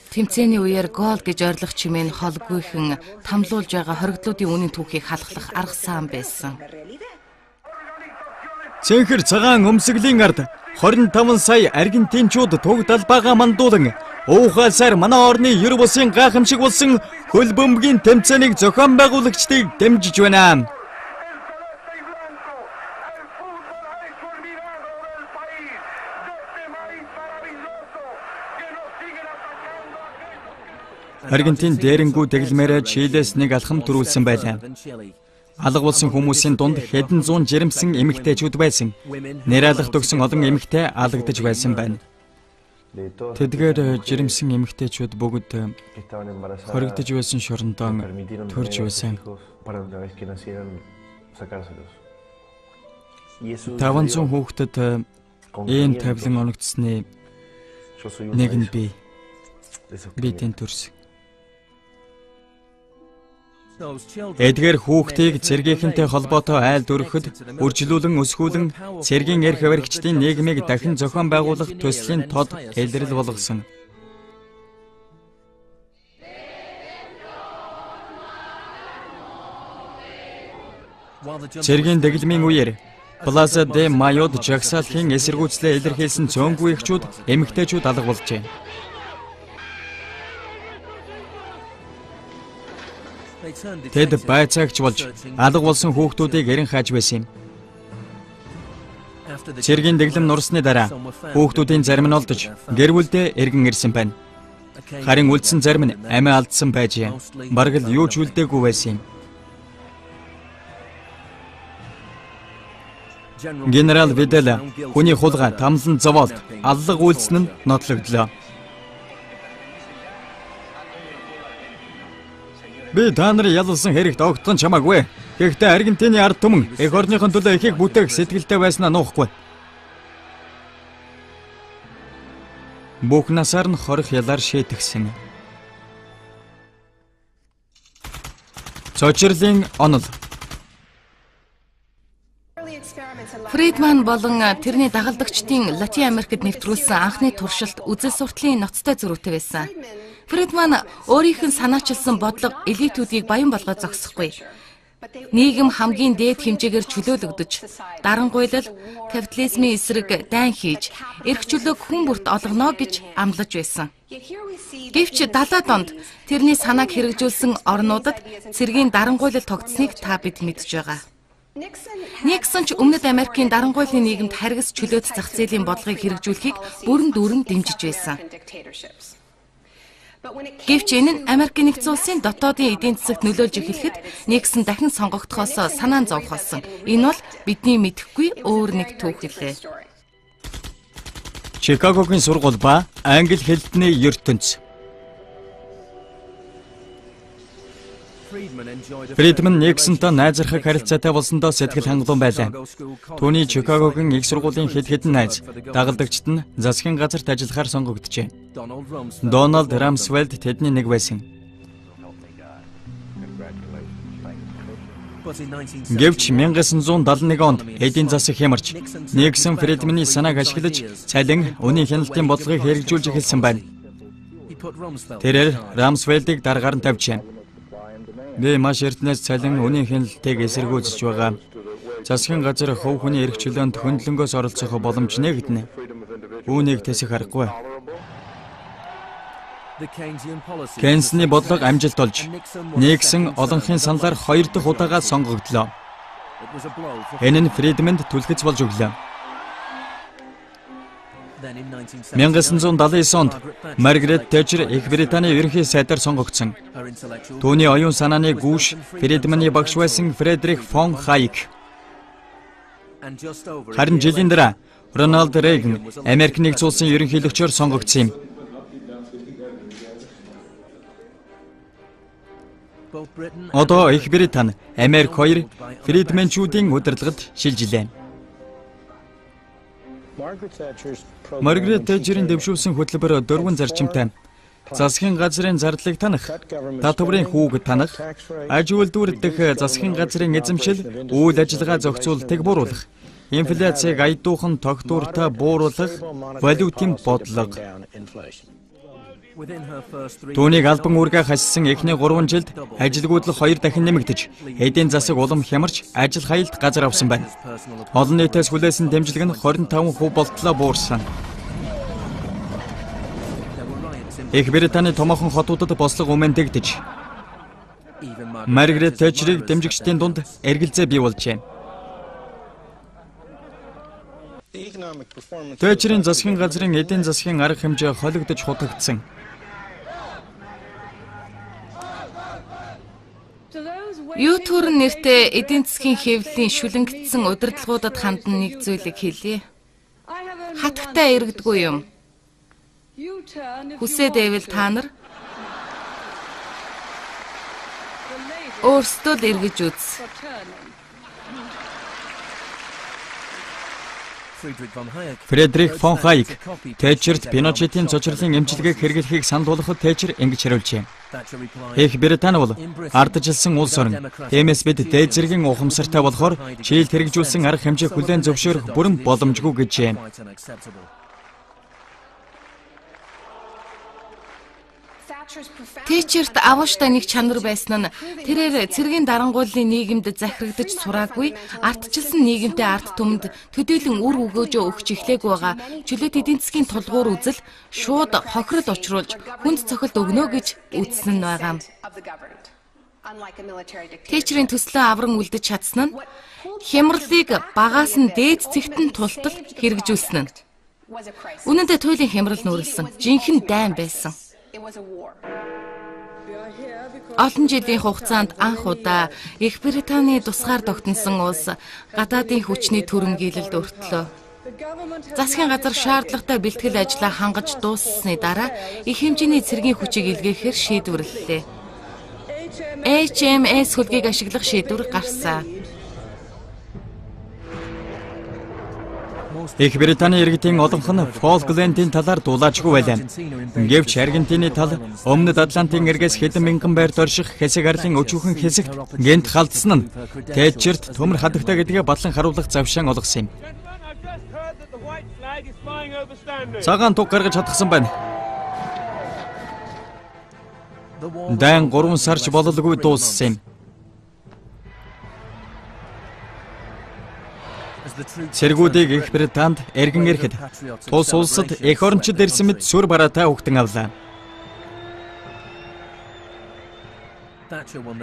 Тэмцээний үеэр гол гэж ойрлох чимээ холгүйхэн тамлуулж байгаа хоригдлуудын үнийн түүхийг халахлах арга сан байсан. Цэнхэр цагаан өмсгөлийн ард 25 сая аргентинчууд туг далбаага мандуулан уухасаар манай орны ер бусын гайхамшиг болсон хөл бөмбөгийн тэмцээнийг зохион байгуулагчдыг дэмжиж байна. Аргентин дээрэнгүү дэглэмээрээ Чилээс нэг алхам төрүүлсэн байлаа. Алга болсон хүмүүсийн дунд хэдэн зуун жирэмсэн эмэгтэйчүүд байсан. Нэр алга төгсөн олон эмэгтэй алагдаж байсан байна. Тэдгээр жирэмсэн эмэгтэйчүүд бүгд хоригдож байсан шорондоо төрж байсан. 500 хүүхдэд ийм тавилан оногдсны нэг нь би тэн төрсөн. Эдгээр хүүхдийг цэргийнхэнтэй холбоотой айл дүрхэд үржлүүлэн өсгүүлэн цэргийн эрх баригчдын нийгмийг дахин зохион байгуулах төслийн тод илрэл болгосон. Цэргийн дэглэмийн үеэр Плаза де Майод жагсаалхын эсэргүүцлээ илэрхийлсэн цөөнгүй эхчүүд, эмэгтэйчүүд алга болжээ. Тэд байцаагч болж алга болсон хүүхдүүдийг эрен хааж байсан юм. Цэргийн дэглэм нурсны дараа хүүхдүүдийн зарим нь олдож гэр бүлдээ эргэн ирсэн байна. Харин үлдсэн зарим нь амиа алдсан байжээ. Бараг л юу ч үлдээгүй байсан юм. Генерал Видела хүний хулгай тамлан зовоолт аллаг үйлсэн нь нотлогдлоо. Би та нарын ялсан хэрэгт огтхон чамаагүй. Гэхдээ Аргентины ард түмэн эх орныхон төлөө ихийг бүтээх сэтгэлтэй байснаа нуухгүй. Бүх насаар нь хорих ялаар шийтгсэн. Цочрлын онол. Фридман болон тэрний дагалдагчдын Латин Америкт нэвтрүүлсэн анхны туршилт үзэл сурталын ноцтой зөрүүтэй байсан. Фридман өөрийнх нь санаачилсан бодлого элитүүдийг баян болгоод зогсохгүй. Нийгэм хамгийн дээд хэмжээгээр чөлөөлөгдөж, дарангуйлал, капитализмын эсрэг дайн хийж, эрх чөлөөг хүн бүрт олгоно гэж амлаж байсан. Гэвч 70-аад онд тэрний санааг хэрэгжүүлсэн орнуудад цэргийн дарангуйлал тогтсныг та бид мэдж байгаа. Никсон ч Өмнөд Америкийн дарангуйлын нийгэмд харгас чөлөөт зах зээлийн бодлогыг хэрэгжүүлэхийг бүрэн дүүрэн дэмжиж байсан. Гэвч энэ нь Америкийн нэгдсэн улсын дотоодын эдийн засагт нөлөөлж эхлэхэд Никсон дахин сонгогдохоос санаа зовх болсон. Энэ бол бидний мэдэхгүй өөр нэг түүх гэлээ. Чикагогийн сургууль ба англи хэлний ертөнц. Фридман Никсонтой найзрахыг харилцаатай болсондоо сэтгэл хангалуун байлаа. Түүний Чикагогийн их сургуулийн хэд хэдэн найз, дагалдагчид нь засгийн газарт ажиллахаар сонгогджээ. Дональд Рамсфельд тэдний нэг байсан. Гэвч 1971 онд эдийн засаг хямарч, Никсон Фридманы санааг ашиглаж цалин, үнийн хяналтын бодлогыг хэрэгжүүлж эхэлсэн байна. Тэрээр Рамсфельдийг дараагаар нь тавьжээ. Би маш эртнээс цалин, үнийн хяналтыг эсэргүүцэж байгаа. Засгийн газар хувь хүний эрх чөлөөнд хөндлөнгөөс оролцох боломж нэгдэнэ. Үүнийг тэсэх аргагүй. Кейнсны бодлого амжилт олж, Никсон олонхын саналаар 2 дахь удаагаа сонгогдлоо. Энэ нь Фридманд түлхэц болж өглөө. 1979 онд Маргарет Тэтчер Их Британий ерөнхий сайдаар сонгогдсон. Түүний оюун санааны гүүш Фридманы багш байсан Фредерик фон Хайек. Харин жилийн дараа Рональд Рейган Америк нэгдсэн улсын ерөнхийлөгчөөр сонгогдсон юм. Одоо Их Британи, Америк хоёр Фридменчүүдийн удирдлагад шилжилээ. Маргарет Тэтчерийн дэвшүүлсэн хөтөлбөр 4 зарчимтай. Засгийн газрын зардлыг танах, татварын хүүг танах, аж үйлдвэр дэх засгийн газрын эзэмшил, үйл ажиллагаа зохицуултыг бууруулах, инфляцийг аядуухан тогтвортой бууруулах, валютын бодлого. Түүнийг албан үүргээ хассан эхний 3 жилд ажилгүйдлэх 2 дахин нэмэгдэж, эдийн засаг улам хямарч, ажил хаялт газар авсан байна. Олон нийтээс хүлээсэн дэмжлэг нь 25% болтлоо буурсан. Их Британий томоохон хотуудад бослого умэндэгдэж, Маргарет Тэтчерийг дэмжигчдийн дунд эргэлзээ бий болжээ. Тэтчерийн засгийн газрын эдийн засгийн арга хэмжээ холигдож хутагдсан. Юу төрн нэртэй эдийн засгийн хэвлэлийн шүлэнгдсэн удирдлагуудад хандан нэг зүйлийг хэлье. Хатагтай иргэдгүй юм. Хүсээд байвал та нар өөрсдөө л эргэж үз. Фредерик фон Хайек Тэтчерт Пиночетийн цочрлын эмчилгээг хэрэглэхийг сануулгахад Тэтчер ингэж хариулжээ. Их Британи бол ардчилсан улс орн. Тиймээс бид дээд зэргийн ухамсартай болохоор чийлд хэрэгжүүлсэн арга хэмжээ хүлээн зөвшөөрөх бүрэн боломжгүй гэжээ. Тэтчерт авууштай нэг чанар байсан нь тэрээр цэргийн дарангууллын нийгэмд захирагдаж сураагүй, ардчилсан нийгэмтэй ард түмэнд төдийлөн үр өгөөжөө өгч эхлэегүй байгаа. Чөлөөт эдийн засгийн тулгуур үзэл шууд хохирол учруулж хүнд цохилт өгнө гэж үзсэн нь байгаа. Тэтчерийн төслөө авран үлдэж чадсан нь хямралыг багаас нь дээд цэгтэн тултал хэрэгжүүлсэн нь. Үнэндээ туйлын хямрал нүрэлсэн, жинхэнэ дайн байсан. Олон жилийн хугацаанд анх удаа Их Британий тусгаар тогтносон улс гадаадын хүчний түрэмгийлэлд өртлөө. Засгийн газар шаардлагатай бэлтгэл ажлаа хангаж дууссаны дараа их хэмжээний цэргийн хүчийг илгээхээр шийдвэрлэлээ. HMS хөлгийг ашиглах шийдвэр гарсан. Их Британий иргэдийн олонх нь Фолклендийн талаар дулаажгүй байлаа. Гэвч Аргентины тал өмнөд Атлантын эргээс хэдэн мянган байр дорших хэсэг арлын өчүүхэн хэсэгт гэнт халдсан нь Тэтчерт төмөр хадагтай гэдгээ батлан харуулах завшаан олгосон юм. Цагаан туг гаргаж чадсан байна. Дан 3 сарч бололгүй дууссан юм. Цэргүүдийг Их Британд эргэн ирэхэд тус улсад эх орончид ирсэн мэт сүр бараатай хөгтөн авлаа.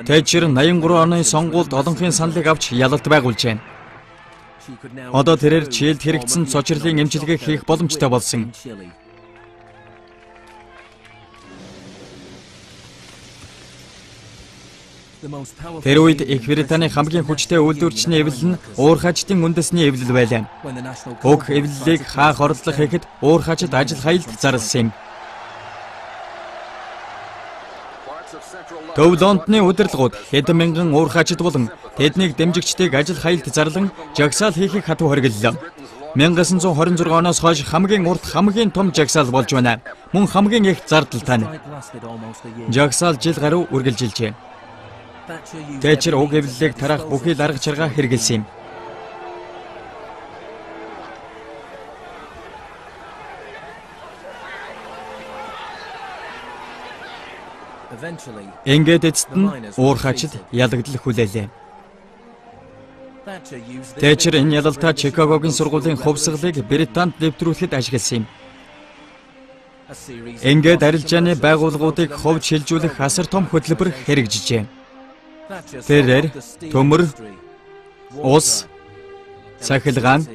Тэтчер 83 оны сонгуульд олонхын саналыг авч ялалт байгуулжээ. Одоо тэрээр чийлд хэрэгжсэн цочрлын эмчилгээг хийх боломжтой болсон. Тэр үед Их Британий хамгийн хүчтэй үйлдвэрчний эвлэл нь уур хажтын үндэсний эвлэл байлаа. Уг эвлэлийг хаах ордлох хийхэд уур хажид ажил хаялт зарласан юм. Төв Лондоны удирдлагууд хэдэн мянган уур хажид болон тэднийг дэмжигчдийг ажил хаялт зарлан жагсаал хийхийг хатуу хоригдлоо. 1926 оноос хойш хамгийн урт хамгийн том жагсаал болж байна. Мөн хамгийн их зардал тань. Жагсаал жил гаруй үргэлжилжээ. Тэтчер уг эвлэлийг тараах бүхий л арга чаргаа хэрэгэлсэн юм. Ингээд эцэст нь уур хажид ялагдал хүлээлээ. Тэтчер энэ ялалтаа Чикагогийн сургуулийн хувьсгалыг Британд нэвтрүүлэхэд ашигласан юм. Ингээд арилжааны байгууллагуудыг хувьд шилжүүлэх асар том хөтөлбөр хэрэгжижээ. Тэрээр төмөр, ус, цахилгаан,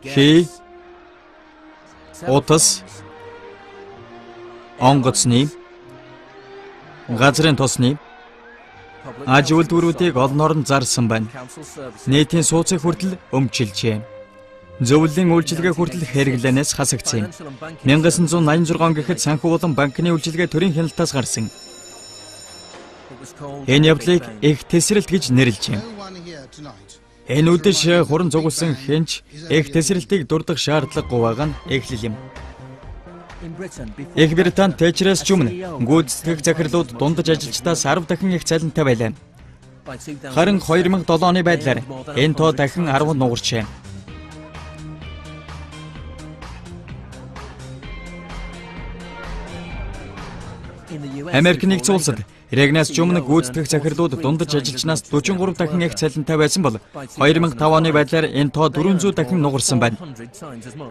хий, утас, онгоцны, газрын тосны, аж үйлдвэрүүдийг олноор нь зарсан байна. Нийтийн сууцыг хүртэл өмчилжээ. Зөвлөлийн үйлчилгээ хүртэл хэрэглэнээс хасагдсан. 1986 гэхэд санхүү болон банкны үйлчилгээ төрийн хяналтаас гарсан. Энэ явдлыг их тесрэлт гэж нэрлэжээ. Энэ үдэш хуран зугулсан хэнч их тесрэлтийг дурдах шаардлагагүй байгаа нь эхлэл юм. Их Британд Тэтчерээс ч өмнө гүйцэтгэх захирлууд дундаж ажилчдаас 10 дахин их цалинтай байлаа. Харин 2007 оны байдлаар энэ тоо дахин 10 нугарчээ. Америк нэгдсэн улсад Регнаас ч өмнө гүйцэтгэх захирлууд дундаж ажилчнаас 43 дахин их цалинтай байсан бол 2005 оны байдлаар энэ тоо 400 дахин нугарсан байна.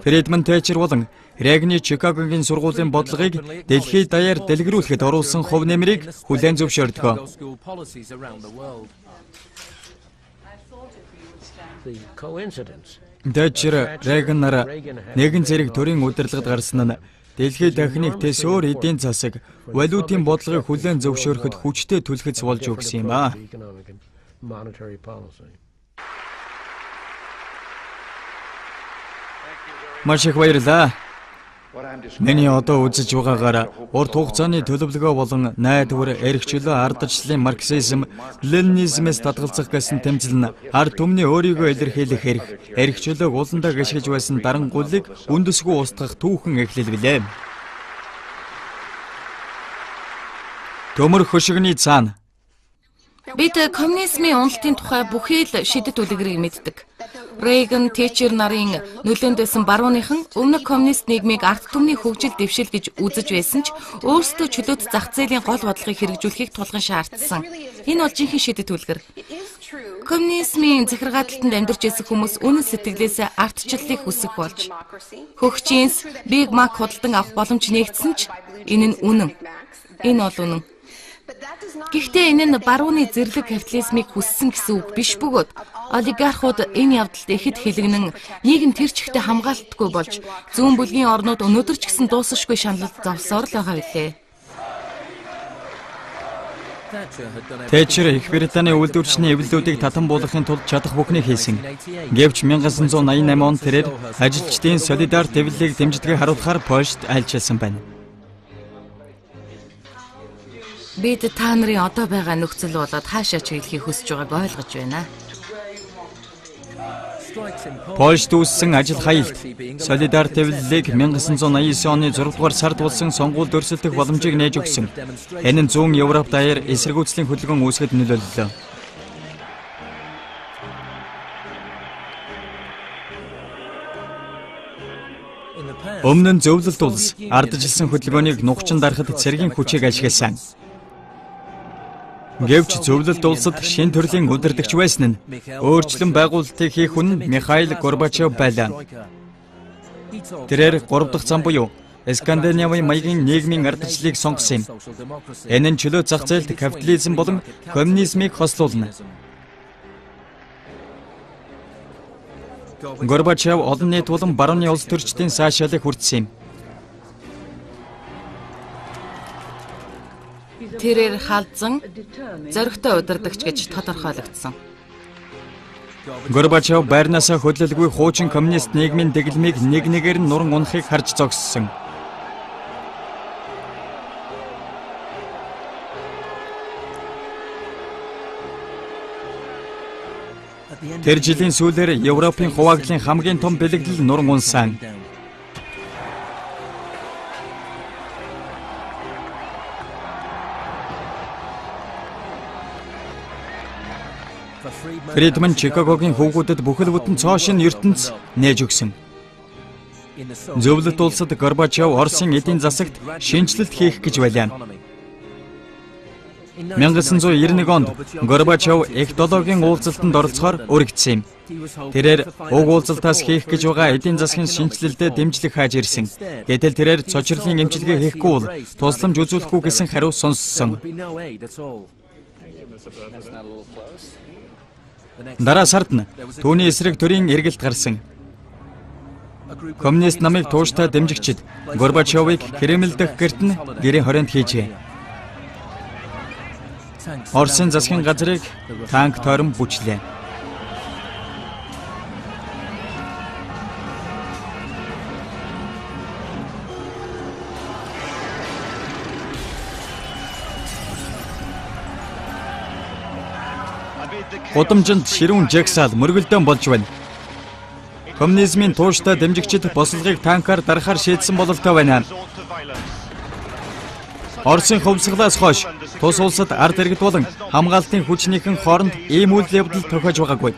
Фридман Тэтчер болон Регны Чикагогийн сургуулийн бодлогыг дэлхийд даяар дэлгэрүүлэхэд оруулсан хувь нэмрийг хүлээн зөвшөөрдөг. Тэтчер Регнаар нэгэн зэрэг төрийн удирдлагад гарсан нь дэлхийд дахиныг төсөөр эдийн засаг, валютын бодлогыг хүлээн зөвшөөрөхөд хүчтэй түлхэц болж өгсөн юм а. Маш их баярлалаа. Миний одоо үзэж байгаагаар урт хугацааны төлөвлөгөө болон найдвар, эрхчлөө, ардчлалын марксизм, ленинизмээс татгалзах гэсэн тэмцэл нь ард түмний өөрийгөө илэрхийлэх эрх, эрхчлөөг уландаа гიშгэж байсан дарангуулыг үндэсгүй устгах түүхэн эхлэл билээ. Төмөр хөшигний цаана. Бид коммунизмын уналтын тухай бүхий л шидэт үлгэрийг мэддэг. Рейган, Тэтчер нарын нөлөөнд байсан барууныхан өмнөх коммунист нийгмийг ард түмний хөгжил дэвшил гэж үзэж байсан ч өөрсдөө чөлөөт зах зээлийн гол бодлогыг хэрэгжүүлэхийг тулган шаардсан. Энэ бол жинхэнэ шидэт үлгэр. Коммунизмын захиргаа талтанд амьдарч байсан хүмүүс үнэн сэтгэлээсээ ардчлалыг хүсэх болж хөгжинс Биг Мак худалдан авах боломж нэгдсэн ч энэ нь үнэн. Энэ бол үнэн. Гэхдээ энэ нь барууны зэрлэг капитализмыг хүссэн гэсэн үг биш бөгөөд олигархууд энэ явдалд ихэд хэлэгнэн нийгэм тэр чигтээ хамгаалтгүй болж зүүн бүлгийн орнууд өнөөдөр ч гэсэн дуусахгүй шаналлд зовсоор л байгаа билээ. Тэтчер Их Британий үйлдвэрчний эвлэлүүдийг татан буулгахын тулд чадах бүхнийг хийсэн. Гэвч 1988 онд тэрээр ажилчдын солидарт эвлэлийг дэмждгийг харуулахаар Польшд айлчилсан байна. Бид та нарын одоо байгаа нөхцөл болоод хаашаа чиглэхийг хүсэж байгааг ойлгож байна. Польшд үүссэн ажил хаялт солидарт эвлэлийг 1989 оны 6 дугаар сард болсон сонгуульд өрсөлдөх боломжийг нээж өгсөн. Энэ нь зүүн Европ даяар эсэргүүцлийн хөдөлгөөн үүсгэхэд нөлөөллөө. Өмнө нь зөвлөлт улс арджилсан хөдөлгөөнийг нухчин дарахад цэргийн хүчийг ашигласан. Гэвч зөвлөлт улсад шин төрлийн удирдагч байсан нь өөрчлөн байгуулалтыг хийх хүн Михаил Горбачев байлаа. Тэрээр 3 дахь зам буюу Скандинавын маягийн нийгмийн ардчлалыг сонгосон юм. Энэ нь чөлөө зах зээлд капитализм болон коммунизмыг хослуулна. Горбачев олон нийт болон барууны улс төрчдийн сайшаалыг хүртсэн юм. Тэрээр халдсан зоригтой удирдагч гэж тодорхойлогдсон. Горбачев байрнаасаа хөдлөлгүй хуучин коммунист нийгмийн дэглэмийг нэг нэгээр нь нуран унахыг харж зогссон. Тэр жилийн сүүлээр Европын хуваагдлын хамгийн том бэлэгдэл нуран унсан. Фридман Чикагогийн хүүгүүдэд бүхэл бүтэн цоошин ертөнц нээж өгсөн. Зөвлөлт улсад Горбачев Оросын эдийн засагт шинжилэлт хийх гэж байлаа. 1991 онд Горбачев экологийн уулзалтанд оролцохоор өргөдсөн юм. Тэрээр уг уулзалтаас хийх гэж байгаа эдийн засгийн шинжилэлтэд дэмжлэг хааж ирсэн. Гэтэл тэрээр цочрлын эмчилгээ хийхгүй бол тусламж үзүүлэхгүй гэсэн хариу сонссон. Дараа сард нь түүний эсрэг төрийн эргэлт гарсан. Коммунист намыг тууштай дэмжигчид Горбачевыг Кремль дэх гэрт нь гэрийн хорионд хийжээ. Оросын засгийн газрыг танк тойрон бүчлээ. Гудамжинд ширүүн жагсаал мөргөлдөөн болж байна. Коммунизмын тууштай дэмжигчид бослогыг танкаар дарахаар шийдсэн бололтой байна. Оросын хувьсгалаас хойш тус улсад ард иргэд болон хамгаалтын хүчнийхэн хооронд ийм үйл явдал тохиож байгаагүй.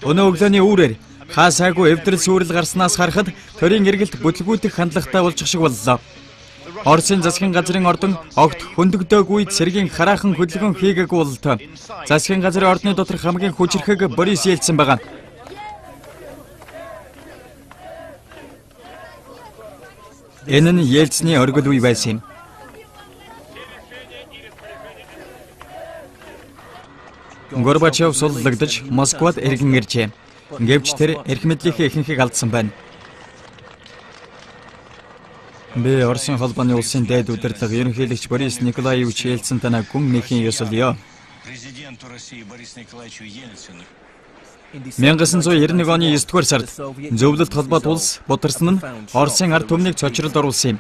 Өнөө өглөөний үүрээр хаасаагүй эвдрэл сүрэл гарснаас харахад төрийн эргэлт бүтлгүүдэх хандлагатай болчих шиг боллоо. Оросын засгийн газрын ордон огт хөндөгдөөгүй цэргийн хараахан хөдөлгөөн хийгээгүй бололтой. Засгийн газрын ордны доторх хамгийн хүчирхэг Борис Ельцин байгаа. Энэ нь Ельцины оргил үе байсан юм. Горбачев суллагдаж Москвад эргэн иржээ. Гэвч тэр эрх мэдлийнхээ ихэнхийг алдсан байна. Би Оросын холбооны улсын дээд удирдлага ерөнхийлөгч Борис Николаевич Ельцин танаа гүн нэхийн ёсолё. 1991 оны 9 дугаар сард зөвлөлт холбоот улс бутарсан нь Оросын ард түмнийг цочролд оруулсан юм.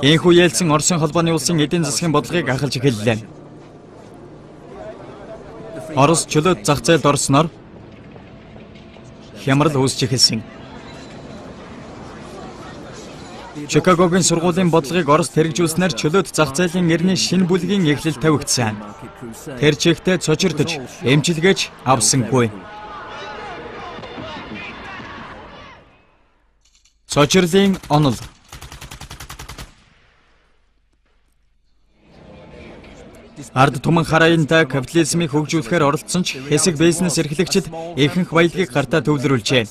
Энэхүү Ельцин Оросын холбооны улсын эдийн засгийн бодлогыг ахалж эхэллээ. Орос чөлөөт зах зээлд орсноор хямрал үүсч эхэлсэн. Чикагогийн сургуулийн бодлогыг Орос хэрэгжүүлснээр чөлөөт зах зээлийн эртний шинэ бүлгийн эхлэл тавигдсан. Тэр чигтээ цочирдож, эмчилгээч авсангүй. Цочирлын онол. Ард түмэн хараянда капитализмыг хөгжүүлэхээр оролцсон ч хэсэг бизнес эрхлэгчид ихэнх баялагийг гартаа төвлөрүүлжээ.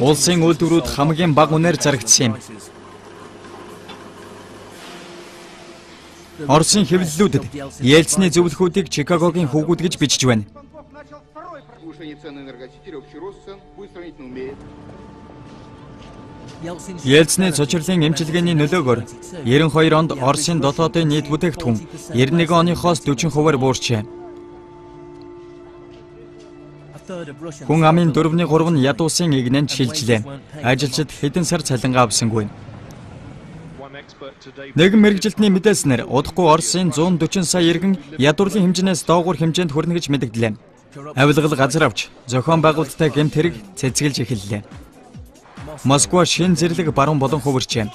Улсын үйлдвэрүүд хамгийн бага үнээр зарагдсан юм. Оросын хэвлэлүүдэд Ельцины зөвлөхүүдийг Чикагогийн хүүгүүд гэж бичиж байна. Ельцины цочрлын эмчилгээний нөлөөгөөр 92 онд Оросын дотоодын нийт бүтээгдэхүүн 91 оныхоос 40%-аар буурчээ. Хүн амын 4/3 нь ядуусын игнэнд шилжлээ. Ажилчид хэдэн сар цалингаа авсангүй. Нэгэн мэргэжилтний мэдээснээр удахгүй Оросын 140 сая иргэн ядуурлын хэмжээс доогуур хэмжээнд хүрнэ гэж мэдэгдлээ. Авилгал газар авч зохион байгуулалттай гэмт хэрэг цэцгэлж эхэллээ. Москва шин зэрлэг баруун болон хувирчээ.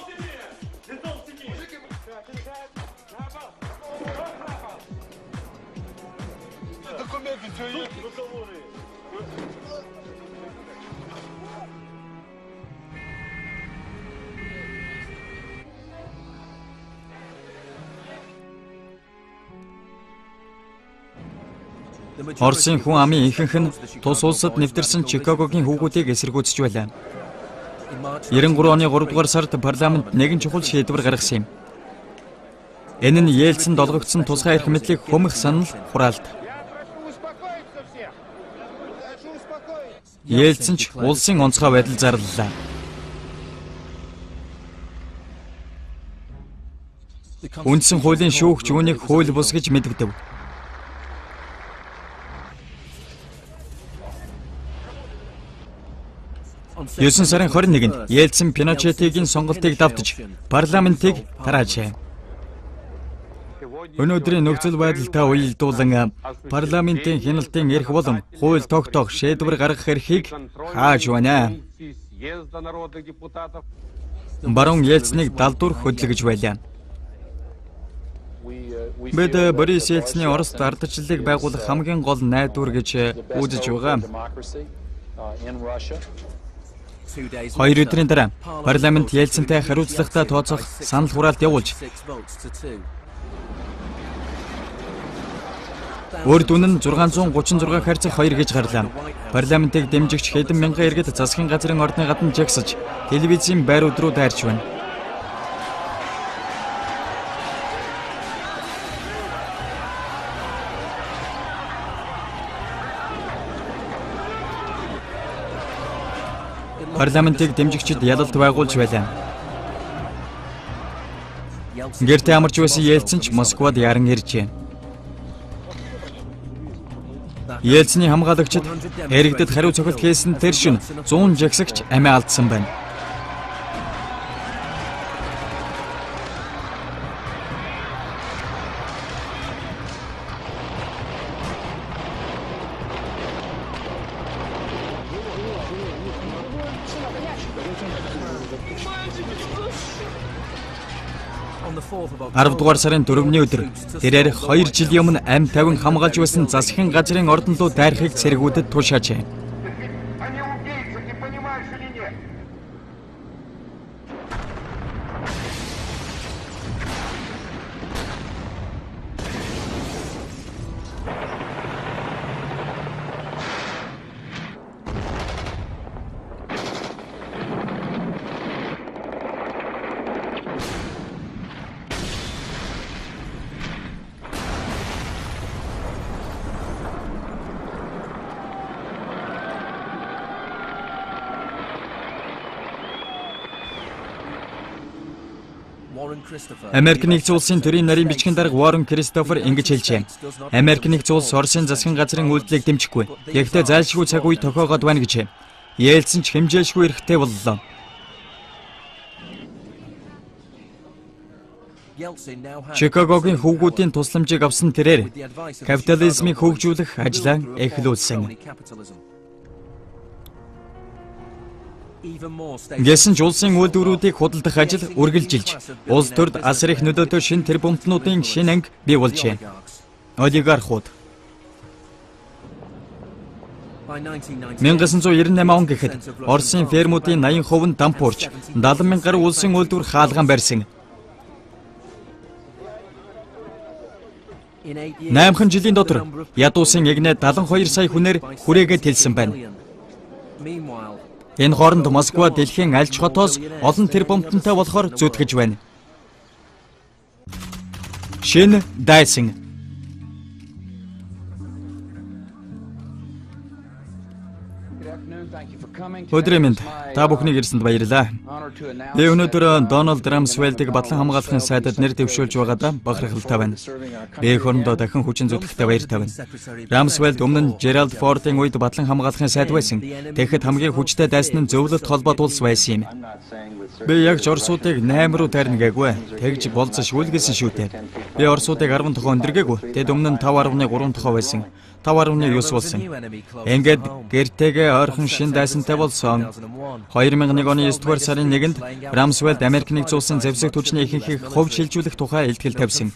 Оросын хүн амын ихэнх нь тус улсад нэвтэрсэн Чикагогийн хүүгүүдийг эсэргүүцэж байлаа. 93 оны 3 дугаар сард парламент нэгэн чухал шийдвэр гаргасан юм. Энэ нь Ельцин долгогдсон тусгай эрх мэдлийг хөмөх санал хураалт. Ельцин ч улсын онцгой байдал зарлалаа. Үндсэн хуулийн шүүгч үүнийг хууль бус гэж мэдэгдэв. Юусэн сарын 21-нд Ельцин Пиночетигийн сонголтыг давтаж парламентыг тараажээ. Өнөөдрийн нөхцөл байдалтай уялдуулан парламентын хяналтын эрх болон хууль тогтоох шийдвэр гаргах эрхийг хааж байна. Баруун Ельциныг далдуур хөдлөж байлаа. Бид Борис Ельцины Орост ардчлалыг байгуулах хамгийн гол найдвар гэж үзэж байгаа. 2 өдрийн дараа парламент Ельцинтэй хариуцлагатай тооцох санал хураалт явуулж өөр дүн нь 636 харьцах 2 гэж гарлаа. Парламентыг дэмжигч хэдэн мянган иргэд засгийн газрын ордны гадна жагсаж телевизийн байрууд руу дайрч байна. парламентыг дэмжигчид ялалт байгуулж байлаа. Гэртээ амарч байсан Ельцин ч Москвад яран иржээ. Ельциний хамгаалагчид иргэдэд хариу цохилт хийсэн тэр шөнө 100 жагсагч амиа алдсан байна. Дугаар сарын 4-ний өдөр тэрээр 2 жилийн өмнө амь тавин хамгаалж байсан засгийн газрын ордон руу дайрахыг цэргүүдэд тушаажээ. Америк нэгдсэн улсын төрийн нарийн бичгийн дарга Warren Christopher ингэж хэлжээ. Америк нэгдсэн улс Оросын засгийн газрын үйлдэлийг дэмжихгүй. Гэхдээ зайлшгүй цаг үе тохиогоод байна гэжээ. Ельцин ч хэмжээшгүй эрэхтэй боллоо. Чикагогийн хөвгүүдийн тусламжийг авсан тэрээр капитализмыг хөгжүүлэх ажлаа эхлүүлсэн. Гэсэн ч улсын үйлдвэрүүдийг худалдах ажил үргэлжилж, улс төрд асар их нөлөөтэй шин тэрбумтнуудын шинэ анги бий болжээ. Олигархууд 1998 он гэхэд Оросын фермүүдийн 80% нь дампуурч, 70 мянган гаруй улсын үйлдвэр хаалгаан барьсан. 8 жилийн дотор ядуусын эгнээ 72 сая хүнээр хүрээгээд хэлсэн байна. Энэ хооронд Москва дэлхийн альч хотоос олон тэрбумтантай болохоор зүтгэж байна. Шинэ дайсан. Өдрийн мэнд та бүхнийг ирсэнд баярлалаа. Би өнөөдөр Дональд Рамсфельдийг батлан хамгаалахын сайдад нэр дэвшүүлж байгаадаа бахархалтай байна. Би хөрөндөө дахин хүчин зүтгэхтэй баяртай байна. Рамсфельд өмнө нь Жеральд Фордын үед батлан хамгаалахын сайд байсан. Тэгэхэд хамгийн хүчтэй дайсан нь зөвлөлт холбоот улс байсан юм. Би яг ч Оросуудыг 8 руу тарина гээгүй. Тэгж болцсошгүй гэсэн шүү дээ. Би Оросуудыг 10 тохоо өндөргээгүй. Тэд өмнө нь 5.3 тохоо байсан. 5.9 болсон. Ингээд гэртээгээ ойрхон шин дайсантай болсон. 2001 оны 9 дугаар сарын 1-нд Рамсфельд Америк нэгдсэн улсын зэвсэг түвшний ихэнхийг хувьд шилжүүлэх тухай илтгэл тавьсан.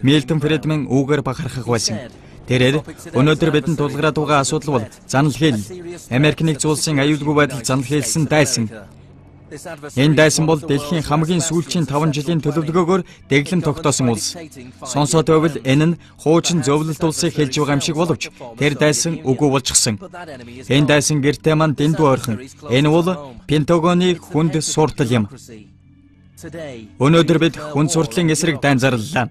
Милтон Фридман үүгээр бахархах байсан. Тэрээр өнөөдөр бидэнд тулгараад байгаа асуудал бол занал хэл. Америк нэгдсэн улсын аюулгүй байдал занал хэлсэн дайсан. Энэ дайсан бол дэлхийн хамгийн сүүлчийн 5 жилийн төлөвлөгөөгөөр дэглэм тогтоосон улс. Сонсоод байвал энэ нь хуучин зөвлөлт улсыг хэлж байгаа юм шиг боловч тэр дайсан үгүй болчихсон. Энэ дайсан гэртээ маань дэндүү ойрхон. Энэ бол Пентагоны хүнд суртал юм. Өнөөдөр бид хүнд суртлын эсрэг дайн зарлалаа.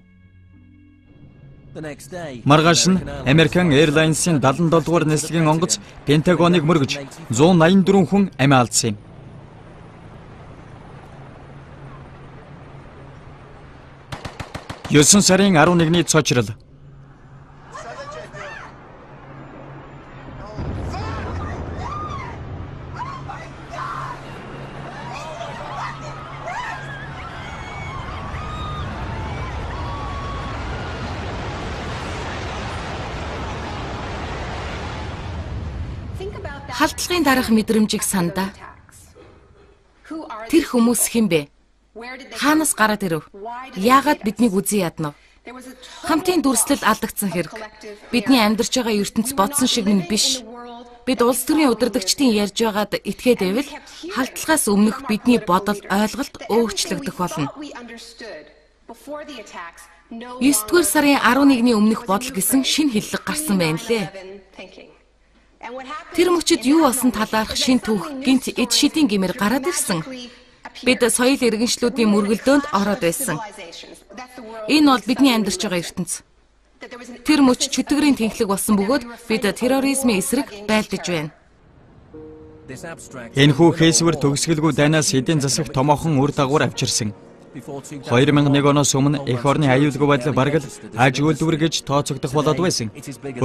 Маргааш нь American Airlines-ийн 77 дугаар нислэгийн онгоц Пентагоныг мөргөж 184 хүн амиа алдсан юм. 9 сарын 11-ний цочрол. Халдлагын дараах мэдрэмжийг сандаа. Тэр хүмүүс хэн бэ? Хаанаас гараад ирв? Яагаад биднийг үзий яднав? Хамтын дүрслэл алдагдсан хэрэг. Бидний амьдарч байгаа ертөнц бодсон шиг нь биш. Бид улс төрийн удирдагчдын ярьж байгаад итгээд байвал халдлагаас өмнөх бидний бодол, ойлголт өөрчлөгдөх болно. 9-р сарын 11-ний өмнөх бодол гэсэн шинэ хиллэг гарсан байна лээ. Тэр мөчид юу болсон талаарх шинэ түүх гинт эд шидийн гэмээр гараад ирсэн. Бид соёл иргэншлүүдийн мөргөлдөөнд ороод байсан. Энэ бол бидний амьдарч байгаа ертөнц. Тэр мөч чөтгөрийн тэнхлэг болсон бөгөөд бид терроризмын эсрэг байлдаж байна. Энэхүү хэлсвэр төгсгөлгүй дайнаас эдийн засаг томоохон үр дагавар авчирсан. 2001 оноос өмнө эх орны аюулгүй байдал бараг л аж үйлдвэр гэж тооцогдох болоод байсан.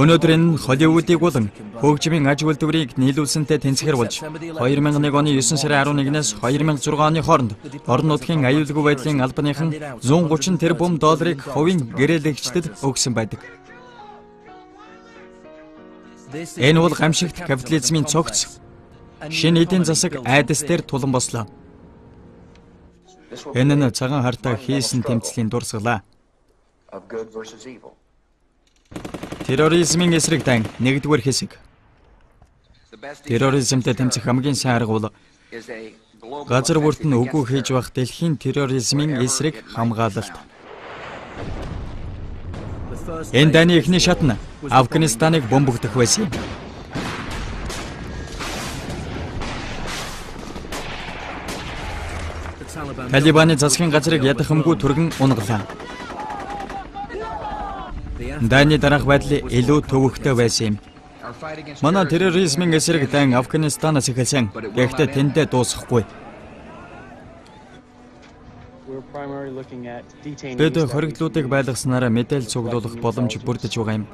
Өнөөдөр энэ Холливуудыг болон хөгжмийн аж үйлдвэрийг нийлүүлсэнтэй тэнцэхэр болж 2001 оны 9 сарын 11-ээс 2006 оны хооронд орон нутгийн аюулгүй байдлын албаныхан 130 тэрбум долларыг хувийн гэрээлэгчдэд өгсөн байдаг. Энэ бол гамшигт капитализмын цогц шинэ эдийн засаг айдас дээр тулан бослоо. Энэ нь цагаан хартаа хийсэн тэмцлийн дурсгалаа. Терроризмын эсрэг дан 1-р хэсэг. Терроризмтэй тэмцэх хамгийн сайн арга бол газар бүрт нь үгүй хийж байх дэлхийн терроризмын эсрэг хамгаалалт. Энэ дайны эхний шат нь Афганистаныг бомбогдох байсан юм. Талибаны засгийн газрыг ядахымгүй түргэн унгалаа. Дайны дараах байдал илүү төвөгтэй байсан юм. Манай терроризмын эсрэг дан Афганистанаас эхэлсэн. Гэхдээ тэндээ дуусахгүй. Бид хоригдлуудыг байлгаснараа мэдээлэл цуглуулах боломж бүрдэж байгаа юм.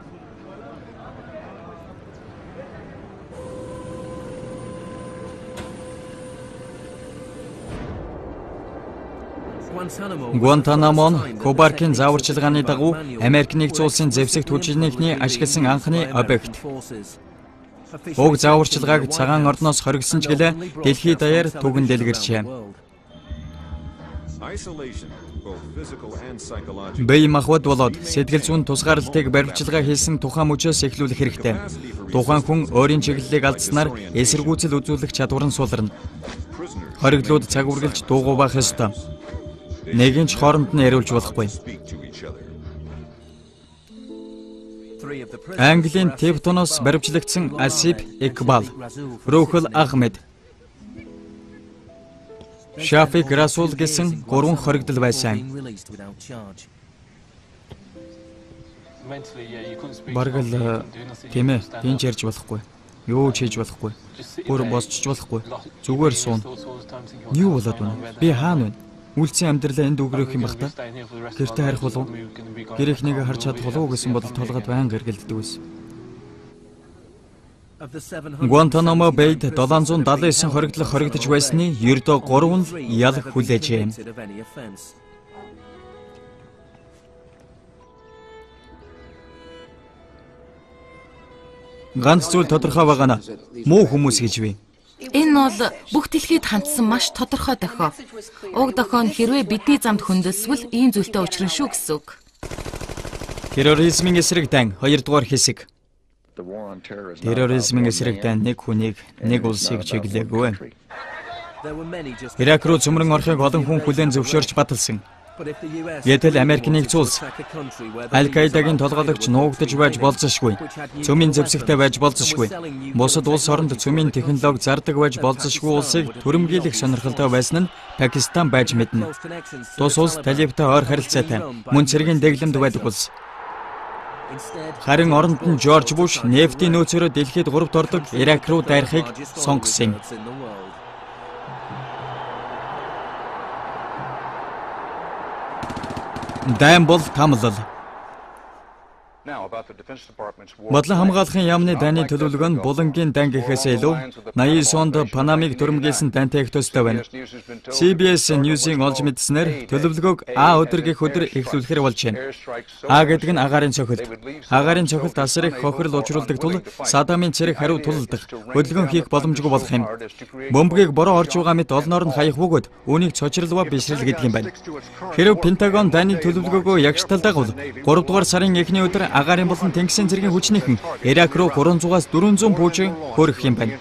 Гуантанамо нь Кубаркийн зааварчилгааны дагуу Америк нэгдсэн улсын зэвсэгт хүчирхэгний ашигласан анхны объект. Уг зааварчилгааг цагаан ордноос хоригдсон ч гэлээ дэлхийд даяар түгэн дэлгэрчээ. Бие махбод болоод сэтгэл зүйн тусгаарлалтыг баримтчилгаа хийсэн тухайн мөчөөс эхлүүлэх хэрэгтэй. Тухайн хүн өөрийн чиглэлийг алдснаар эсэргүүцэл үзүүлэх чадвар нь сулрна. Хоригдлууд цаг үргэлж дуугүй байх ёстой. Нэгэн ч хооронд нь яриулж болохгүй. Английн Тевтоноос баримтлагдсан Асип Икбал, Рухул Ахмед, Шафик Расул гэсэн 3 хоригдол байсан. Бараг л тийм ээ, энэ ярьж болохгүй. Юу ч хийж болохгүй. Бүр босч болохгүй. Зүгээр суун. Юу болоод байна? Би хаана байна? Үлцэн амьдралаа энд өгрөх юм бах та. Гэртээ харих болов? Гэр ихнийг харж чадах болов гэсэн бодол толгойд байнга эргэлддэг байсан. Гуантанамо Бэйд 779 хоригдлох хоригдож байсны ердөө 3 нь ял хүлээжээ. Ганц зүйл тодорхой байгаа нь муу хүмүүс гэж бий. Энэ бол бүх дэлхийд хандсан маш тодорхой дохио. Уг дохио нь хэрвээ бидний замд хөндөсвөл ийм зүйлтэй учрна шүү гэсэн үг. Терроризмын эсрэг дан 2-р хэсэг. Терроризмын эсрэг дан нэг хүнийг, нэг улсыг чиглээгүй. Ирак руу цөмрөн орохыг олон хүн хүлээн зөвшөөрч баталсан. Гэтэл Америк нэгдсэн улс Аль-Каидагийн толгойгч нуугдаж байж болзошгүй. Цөмийн зэвсэгтэй байж болзошгүй. Бусад улс оронд цөмийн технологи зардаг байж болзошгүй улсыг түрэмгийлэх сонирхолтой байсан нь Пакистан байж мэднэ. Тус улс Талибтай ойр харилцаатай, мөн цэргийн дэглэмд байдаг улс. Харин оронд нь Жорж Буш нефтийн нөөцөөрөө дэлхийд 3-т ордог Ирак руу дайрахыг сонгосон юм. Дайн бол тамлал. Бодлон хамгаалахын яамны дайны төлөвлөгөө нь булангийн дан гэхээс илүү 89 онд Панамыг түрэмгийлсэн дантай их төстэй байна. CBS News-ийн олж мэдснээр төлөвлөгөөг А өдөр гэх өдөр эхлүүлэхээр болж байна. А гэдэг нь агаарын цохилт. Агаарын цохилт асар их хохирол учруулдаг тул Садамын цэрэг хариу тулалдах, хөдөлгөөн хийх боломжгүй болох юм. Бомбыг бороо орж байгаа мэт олноор нь хаях бөгөөд үүнийг цочрлова бишрэл гэдэг юм байна. Хэрв Пентагон дайны төлөвлөгөөгөө ягштал дагвал 3 дугаар сарын эхний өдөр агаарын болон тэнгисийн цэргийн хүчнийхэн Ирак руу 300-аас 400 пуужин хөрөх юм байна.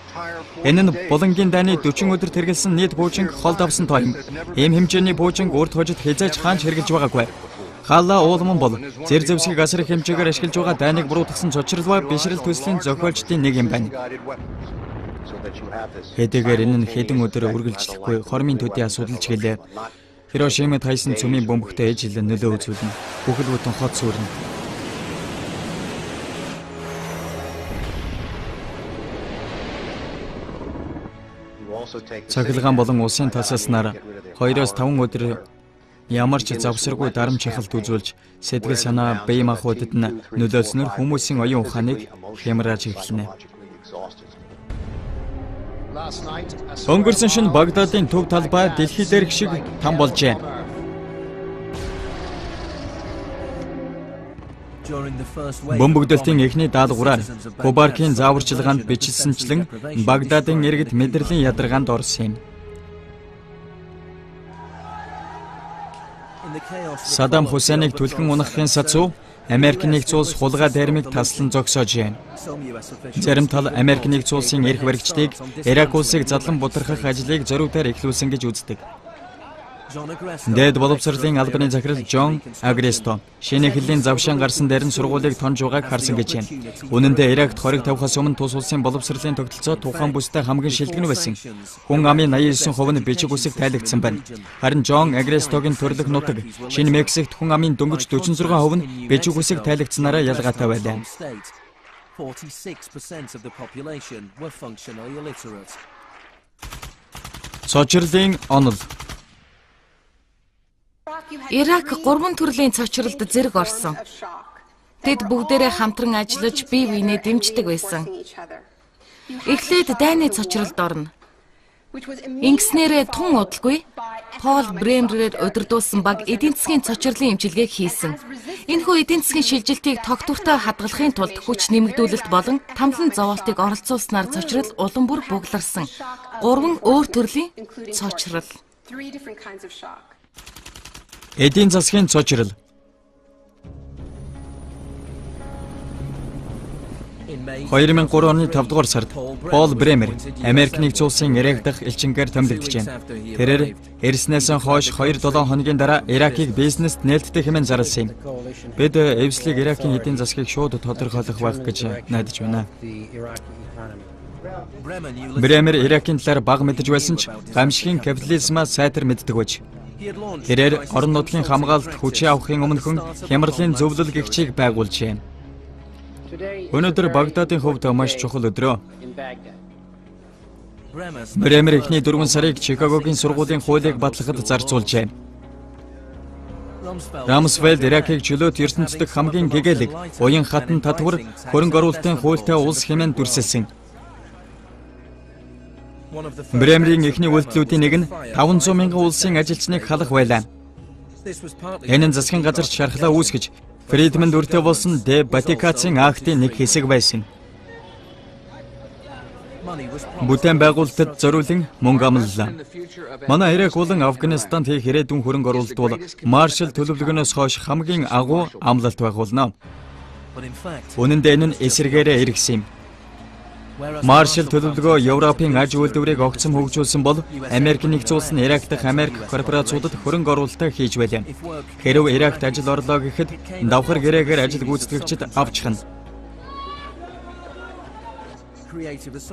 Энэ нь булангийн дайны 40 өдөр тэргэлсэн нийт пуужин холд авсан тоо юм. Ийм хэмжээний пуужин урд хожид хязгаарч хаанч хэрэгжилж байгаагүй. Хаалла уулман бол зэр зэвсгийг асар их хэмжээгээр ашиглаж байгаа дайныг буруутгасан цочрлова бишрэл төслийн зохиолчдын нэг юм байна. Хэдийгээр энэ нь хэдэн өдөр үргэлжлэхгүй хормын төдий асуудал ч гэлээ. Хирошимад хайсан цөмийн бөмбөгтэй ижил нөлөө үзүүлнэ. Бүхэл бүтэн хот сүрнэ. Цахилгаан болон усын тасалснаар 2-5 өдөр ямар ч завсаргүй дарамт шахалт үзүүлж сэтгэл санаа бие махбодод нь нөлөөлснөр хүмүүсийн оюун ухааныг хямрааж эхэлнэ. Өнгөрсөн шөнө Багдадын төв талбай дэлхий дээрх шиг там болжээ. Бөмбөгдөлтийн эхний даалгавраар Кубаркийн зааварчилгаанд бичилсэнчлэн Багдадын иргэд мэдрэлийн ядаргаанд орсон юм. Саддам Хусейныг түлхэн унахын сацуу Америк нэгдсэн улс хулгай дайрмыг таслан зогсоож байна. Зарим тал Америк нэгдсэн улсын эрх баригчдыг Ирак улсыг задлан бутархах ажлыг зориудаар эхлүүлсэн гэж үздэг. Дээд боловсролын албаны захирал Джон Агресто шинэ хэллийн завшаан гарсан дээр нь сургуулийг тонж байгааг харсан гэж байна. Үнэн дээр Иракт хориг тавихаас өмнө тус улсын боловсролын тогтолцоо тухайн бүстэй хамгийн шилдэг нь байсан. Хүн амын 89% нь бичиг үсэг тайлагдсан байна. Харин Джон Агрестогийн төрлөх нутаг шинэ Мексикт хүн амын дөнгөж 46% нь бичиг үсэг тайлагдсанараа ялгаатай байлаа. 46% of the population were functionally illiterate. Цочрлын онол. Ирак 3 төрлийн цочролд зэрэг орсон. Тэд бүгдээрээ хамтран ажиллаж бие биенээ дэмждэг байсан. Эхлээд дайны цочролд орно. Ингэснээрээ тун удалгүй Пол Бремерээр удирдуулсан баг эдийн засгийн цочрлын эмчилгээг хийсэн. Энэхүү эдийн засгийн шилжилтийг тогтвортой хадгалахын тулд хүч нэмэгдүүлэлт болон тамлан зовоолтыг оролцуулснаар цочрол улам бүр бугларсан. 3 өөр төрлийн цочрол. Эдийн засгийн цочрол. 2003 оны 5 дугаар сард Пол Бремер Америк нэгдсэн улсын Ирак дахь элчингээр томилогдчихэв. Тэрээр ирснээс хойш 2-7 хоногийн дараа Иракийг бизнест нээлттэй хэмээн зарласан юм. Бид эвслийг Иракийн эдийн засгийг шууд тодорхойлох байх гэж найдаж байна. Бремер Иракийн талаар бага мэдэж байсан ч гамшигын капитализмаас сайтар мэддэг байж. Тэрээр орон нутгийн хамгаалалт хүчээ авахын өмнөхөн хямралын зөвлөл гихчийг байгуулжээ. Өнөөдөр Багдадын хувьд маш чухал өдрөө. Бремер эхний 4 сарыг Чикагогийн сургуулийн хуулийг батлахад зарцуулжээ. Рамсфелд Иракийг чөлөөт ертөнцийн хамгийн гэгээлэг уян хатан татвар хөрөнгө оруулалтын хуультай улс хэмээн дүрсэлсэн. Бремерийн эхний үйлдэлүүдийн нэг нь 500 мянган улсын ажилчныг халах байлаа. Энэ нь засгийн газарт шархлаа үүсгэж Фридманд үртэй болсон Батикацийн актын нэг хэсэг байсан. Бүтээн байгуулалтад зориулан мөнгө амлалаа. Манай Ирак болон Афганистанд хийх ирээдүйн хөрөнгө оруулалт бол Маршалл төлөвлөгөөнөөс хойш хамгийн агуу амлалт байх болно. Үнэн дээр энэ нь эсэргээрээ эргэсэн юм. Маршалл төлөвлөгөө Европын аж үйлдвэрийг огцом хөгжүүлсэн бол Америк нэгдсэн улс нь Ирак дахь Америк корпорациудад хөрөнгө оруулалтаа хийж байлаа. Хэрв Иракт ажил орлоо гэхэд давхар гэрээгээр ажил гүйцэтгэгчид авчихна.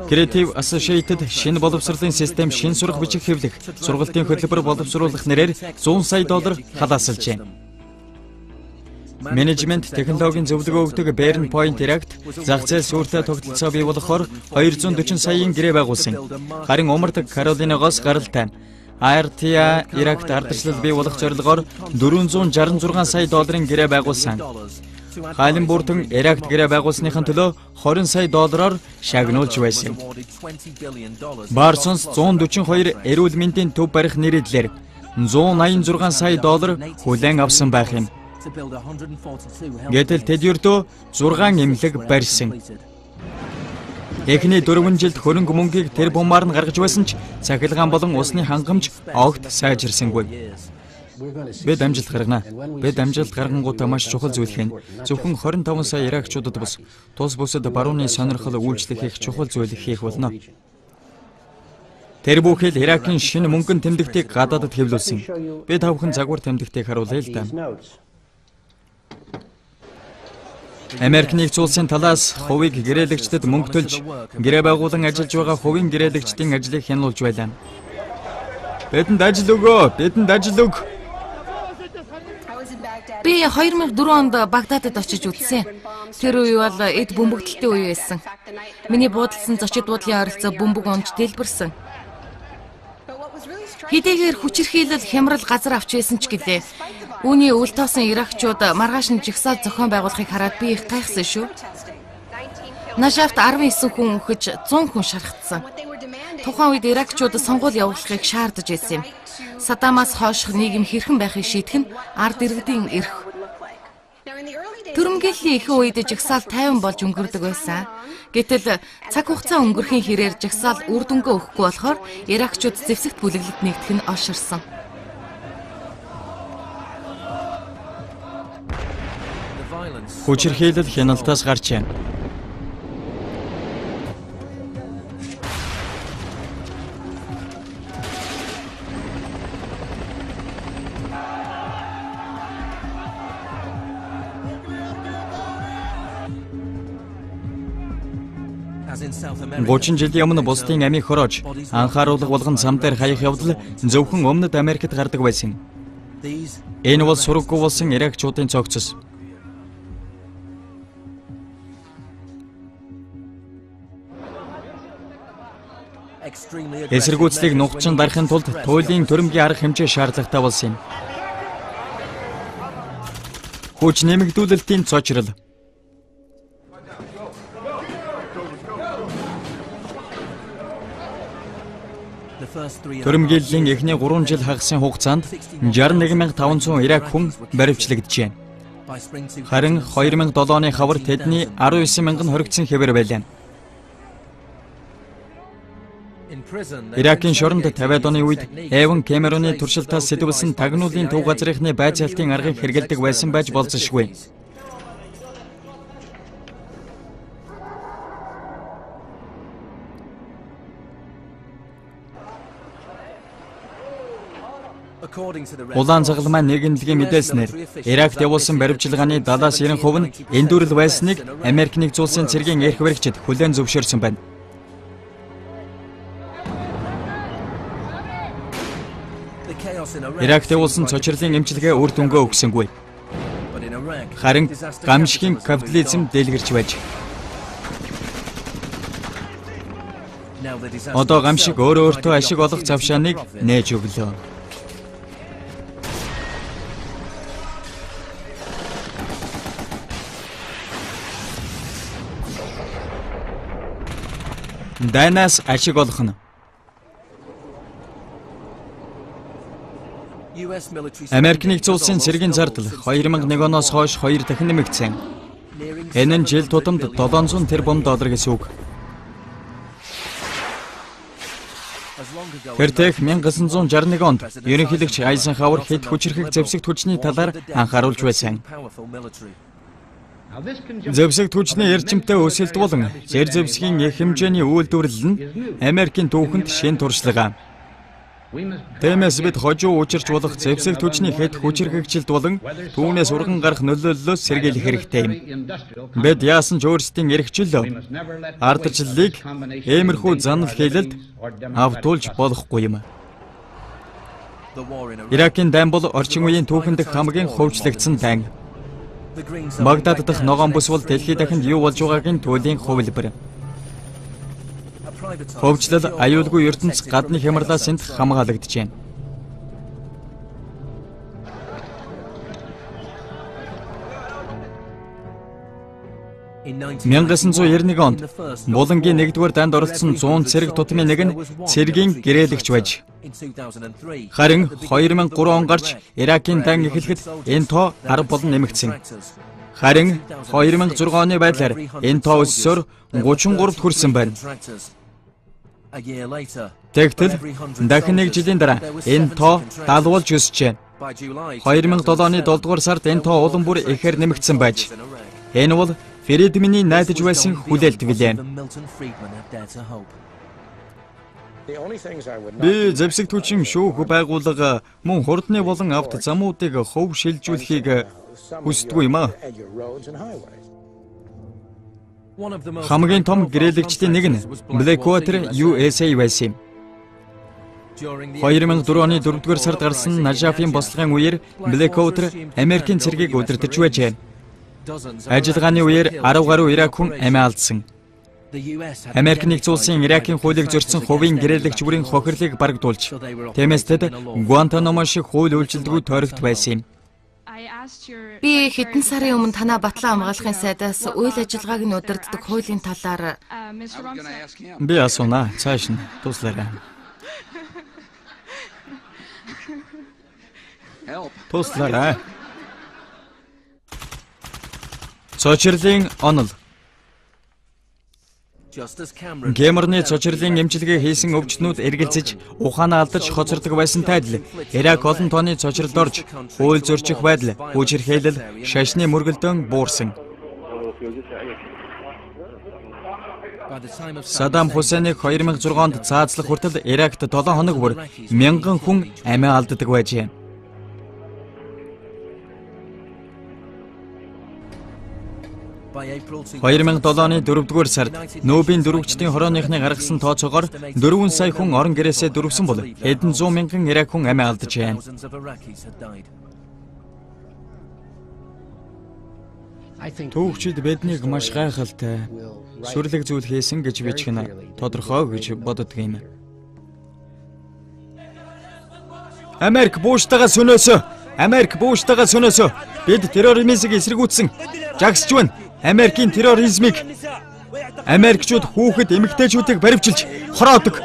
Creative Associated шинэ боловсролын систем шин сурах бичих хэвлэх сургалтын хөтөлбөр боловсруулах нэрээр $100 сая хадгалсалжээ. Менежмент технологийн зөвлөгөө өгдөг Bearing Point Irakt зах зээл сүртэй тогтолцоо бий болгохоор 240 саяын гэрээ байгуулсан. Харин Умард Каролинагоос гаралтай RTA Irakt ардчлал бий болгох зорилгоор $466 сая гэрээ байгуулсан. Хайлан бүртэн Иракт гэрээ байгуулсныхын төлөө $20 сая шагнуулж байсан. Барсонс 142 эрүүл мэндийн төв барих нэрийдлэр $186 сая хүлээн авсан байх юм. Гэтэл тэд ердөө 6 эмнэлэг барьсан. Эхний 4 жилд хөрөнгө мөнгийг тэр бумаар нь гаргаж байсан ч цахилгаан болон усны хангамж огт сайжирсангүй. Бид амжилт гаргана. Бид амжилт гаргангуудаа маш чухал зүйл хийн. Зөвхөн 25 сая иракчуудад бус тус бусад барууны сонирхол үйлчлэх их чухал зүйл хийх болно. Тэр бүхэл Иракийн шинэ мөнгөн тэмдэгтийг гадаадд хэвлүүлсэн. Би тавхан загвар тэмдэгтийг харуулъя л да. Америк нэгдсэн улсын талаас хувийг гэрээлэгчдэд мөнгө төлж гэрээ байгуулан ажиллаж байгаа хувийн гэрээлэгчдийн ажлыг хянуулж байлаа. Бидэнд ажил өгөө, бидэнд ажил өг. Би 2004 онд Багдадад очиж үзсэн. Тэр үе бол эд бөмбөгдөлтийн үе байсан. Миний буудалсан зочид буудлын ойролцоо бөмбөг унж дэлбэрсэн. Хэдийгээр хүчирхийлэл хямрал газар авч байсан ч гэлээ. Үүний үл тоосон иракчууд маргааш нь жигсаал зохион байгуулахыг хараад би их гайхсан шүү. Нажафт 19 хүн өгч 100 хүн шархтсан. Тухайн үед иракчууд сонгуул явуулахыг шаардаж байсан юм. Садамаас хойших нийгэм хэрхэн байхыг шийдэх нь ард иргэдийн эрх. Түрэмгийллийн ихэнх үед жигсаал 50 болж өнгөрдөг байсан. Гэтэл цаг хугацаа өнгөрхийн хэрээр жигсаал үр дүнгээ өгөхгүй болохоор иракчууд зэвсэгт бүлэглэлд нэгдэх нь олширсан. Хүчирхийлэл хяналтаас гарч байна. Гучин жилийн өмнө бусдын амийг хороож анхааруулга болгон зам дээр хаях явдал зөвхөн Өмнөд Америкт гардаг байсан. Энэ бол сураггүй болсон иракчуудын цогцос. Эсэргүүцлийг нухчин дарахын тулд туйлын төрөмгийн арга хэмжээ шаардлагатай болсон юм. Хүч нэмэгдүүлэлтийн цочрол. Төрөмгийллийн эхний 3 жил хагасын хугацаанд 61500 ирак хүн баривчлагджээ. Харин 2007 оны хавар тэдний 19000 хоригдсон хэвээр байлаа. Иракийн шоронд 50-аад оны үед Эван Кэмероны туршилтаас сэтгүүлсэн тагнуулын төв газрынхны байцаалтын аргыг хэрэгэлдэг байсан байж болзошгүй. Улаан цагламаа нэгэнлэгийн мэдээлснээр Иракт явуулсан баривчилгааны 70-90% нь эндүрэл байсныг Америк нэгдсэн улсын цэргийн эрх баригчид хүлээн зөвшөөрсөн байна. Иракт явуулсан цочрлын эмчилгээ үр дүнгээ өгсөнгүй. Харин гамшигын капитализм дэлгэрч байж. Одоо гамшиг өөртөө ашиг олох завшааныг нээж өглөө. Дайнаас ашиг олох нь. Америк нэгдсэн улсын цэргийн зардал 2001 оноос хойш 2 дахин нэмэгдсэн. Энэ нь жил тутамд $700 тэрбум гэсэн үг. Тэртех 1961 онд ерөнхийлөгч Айзенхауэр хэд хүчирхэг зэвсэгт хүчний талаар анхааруулж байсан. Зэвсэгт хүчний эрчимтэй өсөлт болон зэр зэвсгийн их хэмжээний үйлдвэрлэл нь Америкийн түүхэнд шин туршлага. Тиймээс бид хожуу учирч болох зэвсэгт хүчний хэд хүчирхэгжилт болон түүнээс урган гарах нөлөөллөөс сэргийлэх хэрэгтэй юм. Бид яасан ч өөрсдийн эрхчлөө ардчлалыг иймэрхүү занал хийлэлд автуулж болохгүй юм. Иракийн дайн бол орчин үеийн түүхэнд хамгийн хөвчлөгдсөн дайн. Багдад дахь ногоон бүс бол дэлхийд дахинд юу болж байгаагийн туйлын хувилбар. Хөвчлөл аюулгүй ертөнц гадны хямралаас энд хамгаалагдж байна. – 1991 онд Булангийн 1-р данд оролцсон 100 цэрэг тутмын нэг нь цэргийн гэрээлэгч байж. Харин 2003 он гарч Иракийн дан эхлэхэд энэ тоо 10 болон нэмэгдсэн. Харин 2006 оны байдлаар энэ тоо өссөөр 33-т хүрсэн байна. Тэгтэл дахин 1 жилийн дараа энэ тоо 70 болж өсжээ. 2007 оны 7 дугаар сард энэ тоо улам бүр ихээр нэмэгдсэн байж. Энэ бол Фридманы найдаж байсан хүлээлт билээ. Би зэвсэгт хүчин шүүх байгууллага мөн хурдны болон авто замуудыг хөв шилжүүлэхийг хүсдэггүй юм аа. Хамгийн том гэрээлэгчдийн нэг нь Blackwater USA байсан юм. 2004 оны 4-р сард гарсан Нажафын бослогын үеэр Blackwater Америкийн цэргийг удирдах байжээ. Ажиллагааны үеэр 10 гаруй Ирак хүн амиа алдсан. Америк нэгдсэн улсын Иракийн хуулийг зөрчсөн хувийн гэрээлэгч бүрийн хохирлыг барагдуулж, тиймээс тэд Гуантанамо шиг хууль үйлчилдэггүй тойрогт байсан юм. Би хэдэн сарын өмнө танаа Батлан хамгаалахын сайдаас үйл ажиллагааг нь удирддаг хуулийн талаар Би асууна. Цааш нь туслаарай. Туслаарай. Цочрлын онол. Гэмэрний цочрлын эмчилгээ хийсэн өвчтнүүд эргэлзэж, ухаанаа алдаж хоцордог байсантай адил Ирак олон тооны цочролд орж, хууль зөрчих байдал, хүчирхээлэл, шашны мөргөлдөөн буурсан. Саддам Хусейнийг 2006 онд цаазлах хүртэл Иракт 7 хоног бүр 1000 хүн амиа алддаг байжээ. «2007 оны 4-р сард Нөбийн дөрвөгчдийн хорооныхны гаргасан тооцоогоор 4 сая хүн орон гэрээсээ дөрвсөн бол хэдэн зуун мянган Ирак хүн амиа алджээ. Түүхчид биднийг маш гайхалтай сүрлэг зүйл хийсэн гэж бичих нь тодорхой гэж боддог юм. Америк бууштайгаа сөнөөсөө! Америк бууштайгаа сөнөөсөө! Бид терроризмыг эсэргүүцсэн. Жагсч байна. Америкийн терроризмыг Америкчууд хүүхэд эмэгтэйчүүдийг баривчилж, хороодог,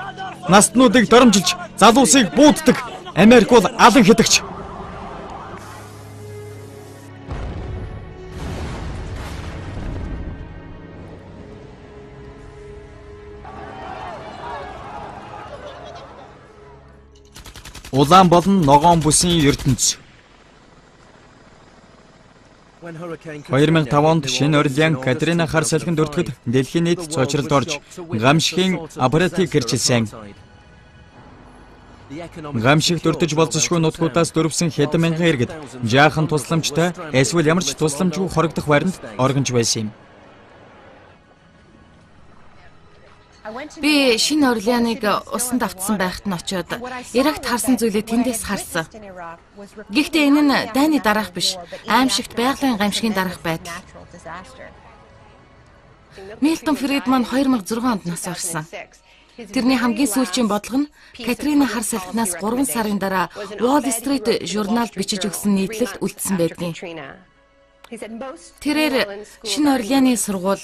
настнуудыг доромжилж, залуусыг бууддаг. Америк бол алан хэтгч. Улаан болон ногоон бүсийн ертөнц. 2005 онд Шинэ Орлеан Катрина хар салхинд өртгөд дэлхийн нийт цочролд орж, гамшигын аппаратыг гэрчилсэн. Гамшигт өртөж болцсошгүй нутгуудаас дөрвсөн хэдэн мянган иргэд жаахан тусламжтай эсвэл ямар ч тусламжгүй хорогдох байранд оргонж байсан юм. би Шинэ Орлеаныг усанд автсан байхад нь очиод Иракт харсан зүйлээ тэндээс харсан. Гэхдээ энэ нь дайны дараах биш, аимшигт байгалийн гамшигын дараах байдал. Милтон Фридман 2006 онд нас барсан. Тэрний хамгийн сүүлчийн бодлого нь Катрина хар салхинаас 3 сарын дараа Wall Street журналд бичиж өгсөн нийтлэлд үлдсэн байдгийн. Тэрээр Шинэ Орлеаны сургууль,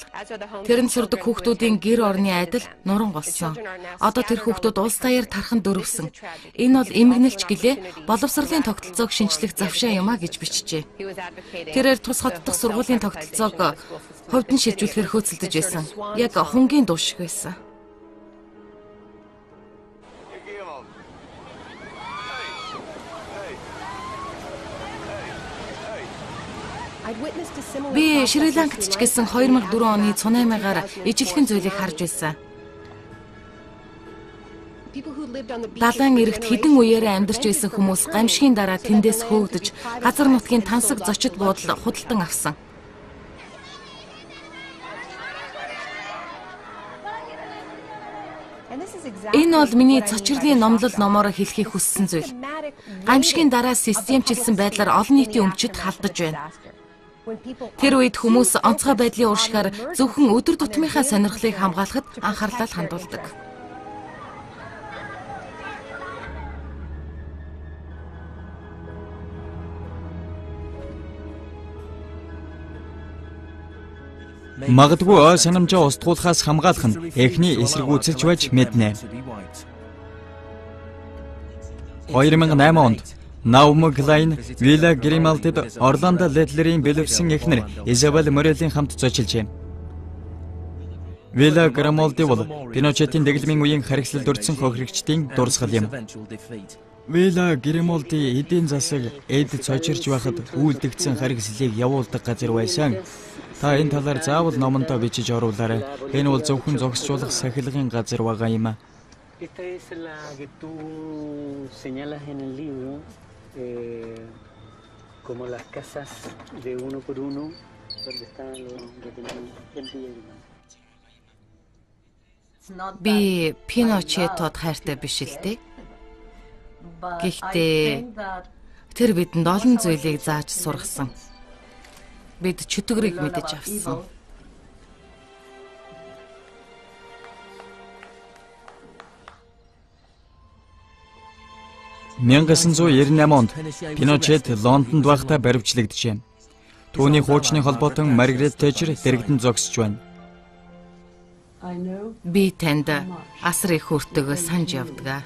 тэрэнд сурдаг хүүхдүүдийн гэр орны айдал нуран голсон. Одоо тэр хүүхдүүд улс даяар тархан дөрвсөн. Энэ бол эмгэнэлч гэлээ боловсролын тогтолцоог шинчлэх завшаа юмаа гэж бичжээ. Тэрээр тус хотдох сургуулийн тогтолцоог хувьд нь шилжүүлэхээр хөөцөлдөж байсан. Яг хунгийн дуу шиг байсан. Би Шри Ланкад ч гэсэн 2004 оны цунамигаар ижилхэн зүйлийг харж байсан. Далайн эрэгт хэдэн үеэрээ амьдарч байсан хүмүүс гамшигын дараа тэндээс хөөгдөж, газар нутгийн тансаг зочид буудал худалдан авсан. Энэ бол миний цочрлын номлол номоор хэлхийг хүссэн зүйл. Гамшигын дараа системчилсэн байдлаар олон нийтийн өмчөд халдаж байна. Тэр үед хүмүүс онцгой байдлын уршихаар зөвхөн өдөр тутмынхаа сонирхлыг хамгаалахад анхаарлаа хандуулдаг. Магадгүй ой санамжаа устгуулахаас хамгаалах нь эхний эсэргүүцэлж байж мэднэ. 2008 онд Наоми Клайн Вилла Гримальдид Орландо Ледлерийн бэлэвсэн эхнэр Изабель Морелийн хамт зочилжээ. Вилла Гримальди бол Пиночетийн дэглэмийн үеийн харгислалд өртсөн хохирогчдын дурсгал юм. Вилла Гримальди эдийн засаг эд цочирч байхад үйлдэгдсэн харгислалыг явуулдаг газар байсан. Та энэ талаар заавал номондоо бичиж оруулаарай. Энэ бол зөвхөн зогсчуулах сахилгын газар байгаа юм. Esta es la que tú señalas en el libro, como las casas de uno por uno, donde estaban los detenidos del Vietnam. Би Пиночетод хайртай биш л дээ. Гэхдээ тэр бидэнд олон зүйлийг зааж сургасан. Бид чөтгөрийг мэдэж авсан. 1998 онд Пиночет Лондонд байхдаа баривчлагджээ. Түүний хуучны холбоотон Маргарет Тэчер дэрэгдэн зогсож байна. Би танд асар их хүртээгөө санаж явдаг.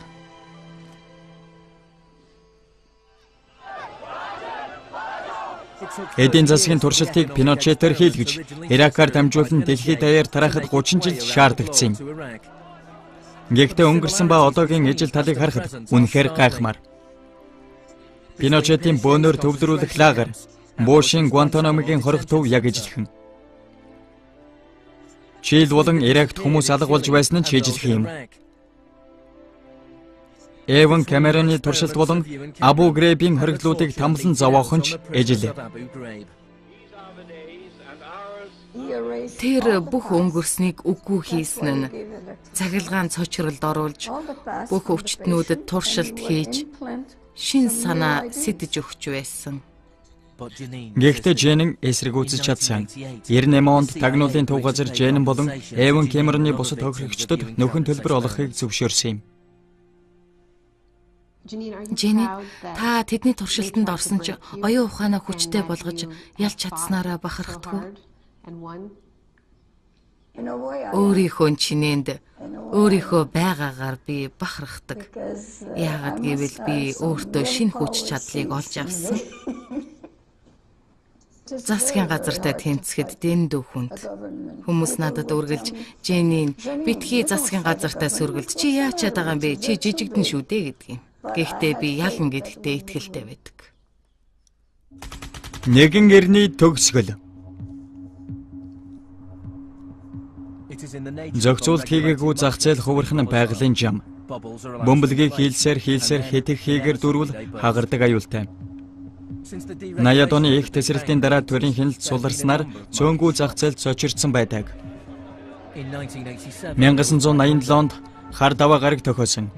Эдийн засгийн туршилтыг Пиночетээр хийлгэж, Иракаар дамжуулан дэлхийд даяар тараахад 30 жил шаардагдсан юм. Гэхдээ өнгөрсөн ба одоогийн ижил талыг харахад үнэхээр гайхмаар. Пиночетийн бөөнөр төвлөрүүлэх лагер, Бушийн Гуантанамогийн хорих төв яг ижилхэн. Чил болон Иракт хүмүүс алга болж байсан нь чижилх юм. Эван Камероны туршилт болон Абу Грейбийн хориглуудыг тамлан зовоохонч ижил. Тэр бүх өнгөрснийг үгүй хийсэн нь цахилгаан цочролд оруулж бүх өвчтнүүдэд туршилт хийж шин санаа сэтэж өгч байсан. Гэхдээ Жэнэн эсрэгүүцэж чадсан. 98 онд тагнуулын төв газар Жэнэн болон Эван Камероны бусад хохирогчдод нөхөн төлбөр олгохыг зөвшөөрсөн юм. Жэни, та тэдний туршилтанд орсон ч оюун ухаанаа хүчтэй болгож ялж чадсанараа бахархдаггүй. Өөрийнхөө чинээнд өөрийнхөө байгаагаар би бахархдаг. Яагаад гэвэл би өөртөө шинэ хүч чадлыг олж авсан. Засгийн газартай тэмцэхэд дэндүү хүнд. Хүмүүс надад үргэлж Жэни битгий засгийн газартай сөргөлд чи яачаад байгаа юм бэ? Чи жижигдэн шүү дээ гэдэг юм. Гэхдээ би ялна гэдэгтээ итгэлтэй байдаг. Нэгэн эрний төгсгөл. Зохицуулт хийгээгүй зах зээл хувирхан байгалийн жам. Бөмбөлгийг хийлсээр хэтэх хийгээр дөрвөл хагардаг аюултай. 80-ад оны их тесрэлтийн дараа төрийн хяналт суларснаар цөөнгүй зах зээлд сочирдсан байдаг. 1987 онд хар даваа гараг тохиосон.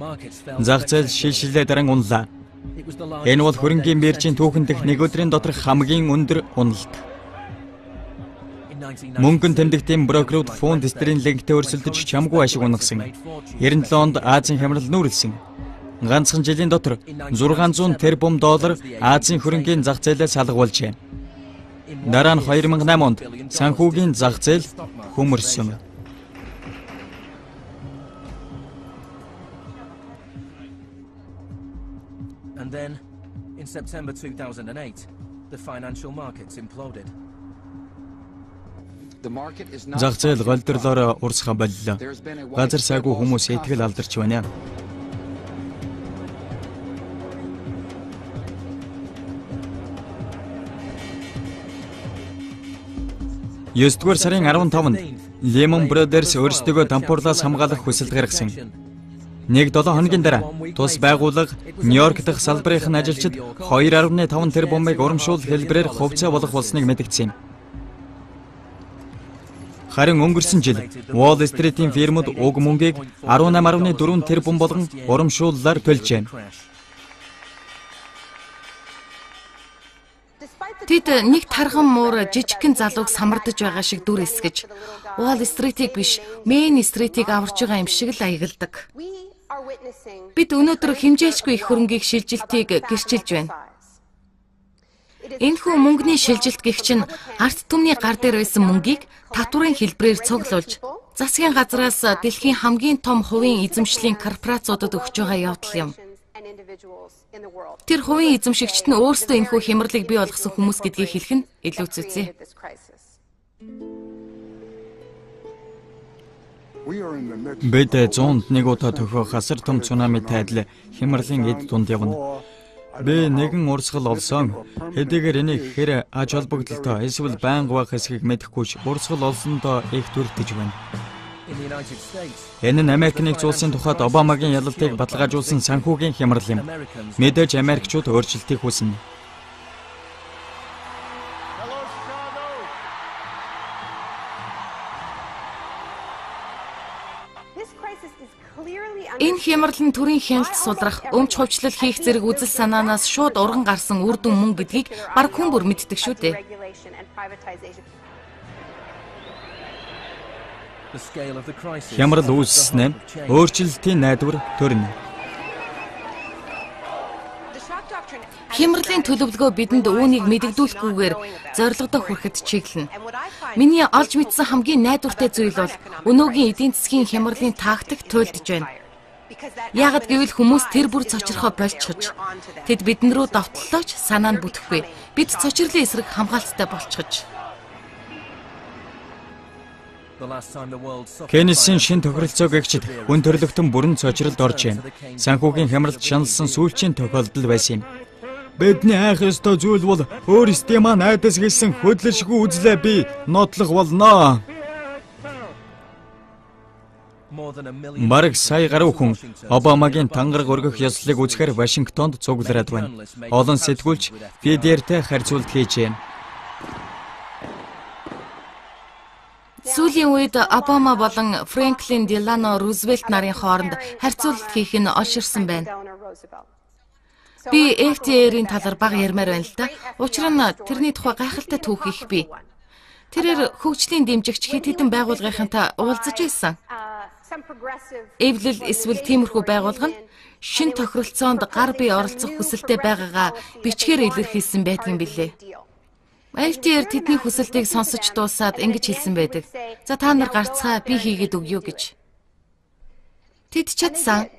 Зах зээл шилжлээ даран унлаа. Энэ бол хөрөнгийн биржийн түүхэн дэх нэг өдрийн доторх хамгийн өндөр уналт. Мөнгөн тэмдэгтийн брокерууд фунт стерлингтэй өрсөлдөж чамгүй ашиг унгасан. 97 онд Азийн хямрал нүүрлсэн. Ганцхан жилийн дотор 600 тэрбум доллар Азийн хөрөнгийн зах зээлээс салгуулжээ. Дараа нь 2008 онд санхүүгийн зах зээл хөмөрсөн. And then, in September 2008, the financial markets imploded. Зах зээл голдрлоор урсгах боллоо. Газар сайгүй хүмүүс итгэл алдарч байна. 9-р сарын 15-нд Lehman Brothers өөрсдөө дампуурлаас хамгаалах хүсэлт гаргасан. 1-7 хоногийн дараа тус байгууллага Нью-Йорк дахь салбарын ажилчид 2.5 тэрбумыг урамшуул хэлбэрээр хувьцаа болох болсныг мэдгдсэн юм. Харин өнгөрсөн жил Wall Street-ийн фирмууд уг мөнгийг 18.4 тэрбум болгон урамшууллаар төлжээ. Тэд нэг тарган муур жижигхэн залууг самардаж байгаа шиг дүр эсгэж Wall Street-ийг биш, Main Street-ийг аварж байгаа юм шиг л аягалдаг. Бид өнөөдөр хэмжээчгүй их хөрөнгийг шилжилтийг гэрчилж байна. Энэхүү мөнгөний шилжилт гэх чинь арт түмний гар дээр байсан мөнгийг татварын хэлбэрээр цуглуулж, засгийн газраас дэлхийн хамгийн том хувийн эзэмшлийн корпорациудад өгч байгаа явдал юм. Тэр хувийн эзэмшигчид нь өөрсдөө энэхүү хямралыг бий болгосон хүмүүс гэдгийг хэлэх нь илүү зүйтэй. Бид 101 удаа тохиох асар том цунами тайлал хямралын эд дунд явна. Би нэгэн урсгал олсон. Хэдийгээр энийг хэр аж холбогдолтой эсвэл байнга байх хэсгийг мэдэхгүйч урсгал олсондоо их төрөлдөж байна. Энэ нь Америк нэгдсэн улсын тухайд Обамагийн ялалтыг баталгаажуулсан санхүүгийн хямрал юм. Мэдээж Америкчууд өөрчлөлтийг хүснэ. Энэ хямрал нь төрийн хяналт сулрах, өмч хувьчлал хийх зэрэг үзэл санаанаас шууд урган гарсан үр дүн мөн гэдгийг баг хүн бүр мэддэг шүү дээ. Хямрал үүссэнэ өөрчлөлтийн найдвар төрнө. Хямралын төлөвлөгөө бидэнд үүнийг мэдэгдүүлэхгүйгээр зорилгодоо хүрэхэд чиглэнэ. Миний олж мэдсэн хамгийн найдвартай зүйл бол өнөөгийн эдийн засгийн хямралын тактик туйлдж байна. Яагад гэвэл хүмүүс тэр бүр цочрохоо болчихж, тэд бидэн рүү довтлооч санаа нь бүтэхгүй. Бид цочрлын эсрэг хамгаалттай болчихж. Кеннисийн шин тохиролцоо гэгчид хүн төрлөختөн бүрэн цочролд орж байна. Санхүүгийн хямралд шаналсан сүүлчийн тохиолдол байсан юм. Бидний айх ёстой зүйл бол өөрсдийн маань айдас хийсэн хөдлөшгүй үзлээ би нотлох болно. Бараг сая гаруй хүн Обамагийн тангараг өргөх ёслолыг үзэхээр Вашингтонд цуглараад байна. Олон сэтгүүлч Фидертэй харьцуулт хийж байна. Сүүлийн үед Обама болон Фрэнклин Делано Рузвельт нарын хооронд харьцуулалт хийх нь олширсан байна. Би FDR-ийн талаар бага ярмаар байна л да. Учир нь тэрний тухай гайхалтай түүх их бий. Тэрээр хөгжлийн дэмжигч хэд хэдэн байгууллагынхантай уулзаж байсан. Эвлэл эсвэл тиймэрхүү байгууллага нь шин тохиролцоонд гар бие оролцох хүсэлтэй байгаагаа бичгээр илэрхийлсэн байдгийн билээ. FDR тэдний хүсэлтийг сонсож дуусаад ингэж хэлсэн байдаг. За та нар гарцгаа би хийгээд өгье гэж. Тэд чадсан.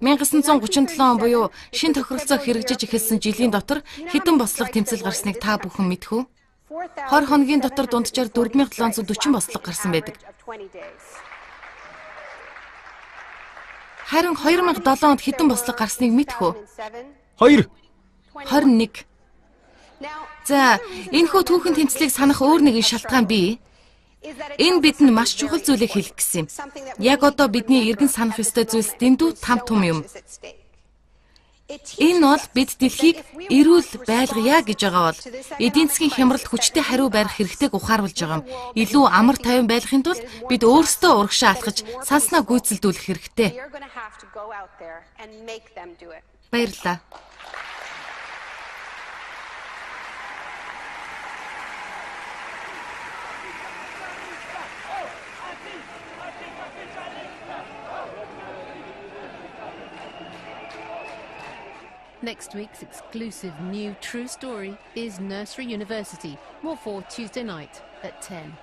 1937 он буюу шин тохиролцоо хэрэгжиж эхэлсэн жилийн дотор хэдэн бослого тэмцэл гарсныг та бүхэн мэдэх үү? 20 хоногийн дотор дунджаар 4740 бослого гарсан байдаг. Харин 2007 онд хэдэн бослого гарсныг мэдэх үү? 2. 21. За, энэхүү түүхэн тэмцлийг санах өөр нэгэн шалтгаан бий. Энэ бидэнд маш чухал зүйлийг хэлэх гэсэн юм. Яг одоо бидний эргэн санах ёстой зүйлс дэндүү там том юм. Энэ бол бид дэлхийг эрүүл байлгая гэж байгаа бол эдийн засгийн хямралд хүчтэй хариу барих хэрэгтэйг ухааруулж байгаа юм. Илүү амар тайван байлгахын тулд бид өөрсдөө урагшаа алхаж санснаа гүйцэлдүүлэх хэрэгтэй. Баярлалаа. Next week's exclusive new true story is Nursery University, more for Tuesday night at 10.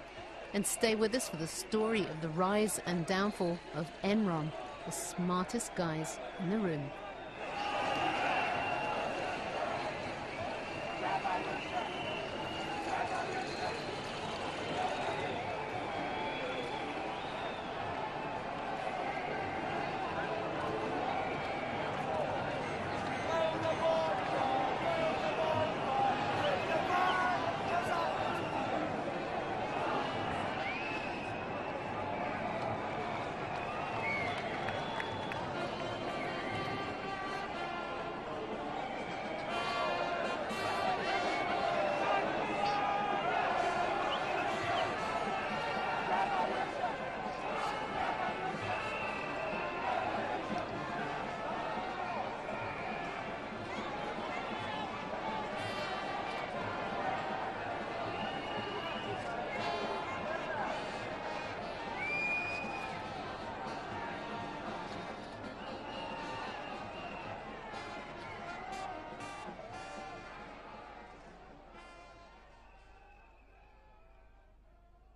And stay with us for the story of the rise and downfall of Enron, the smartest guys in the room.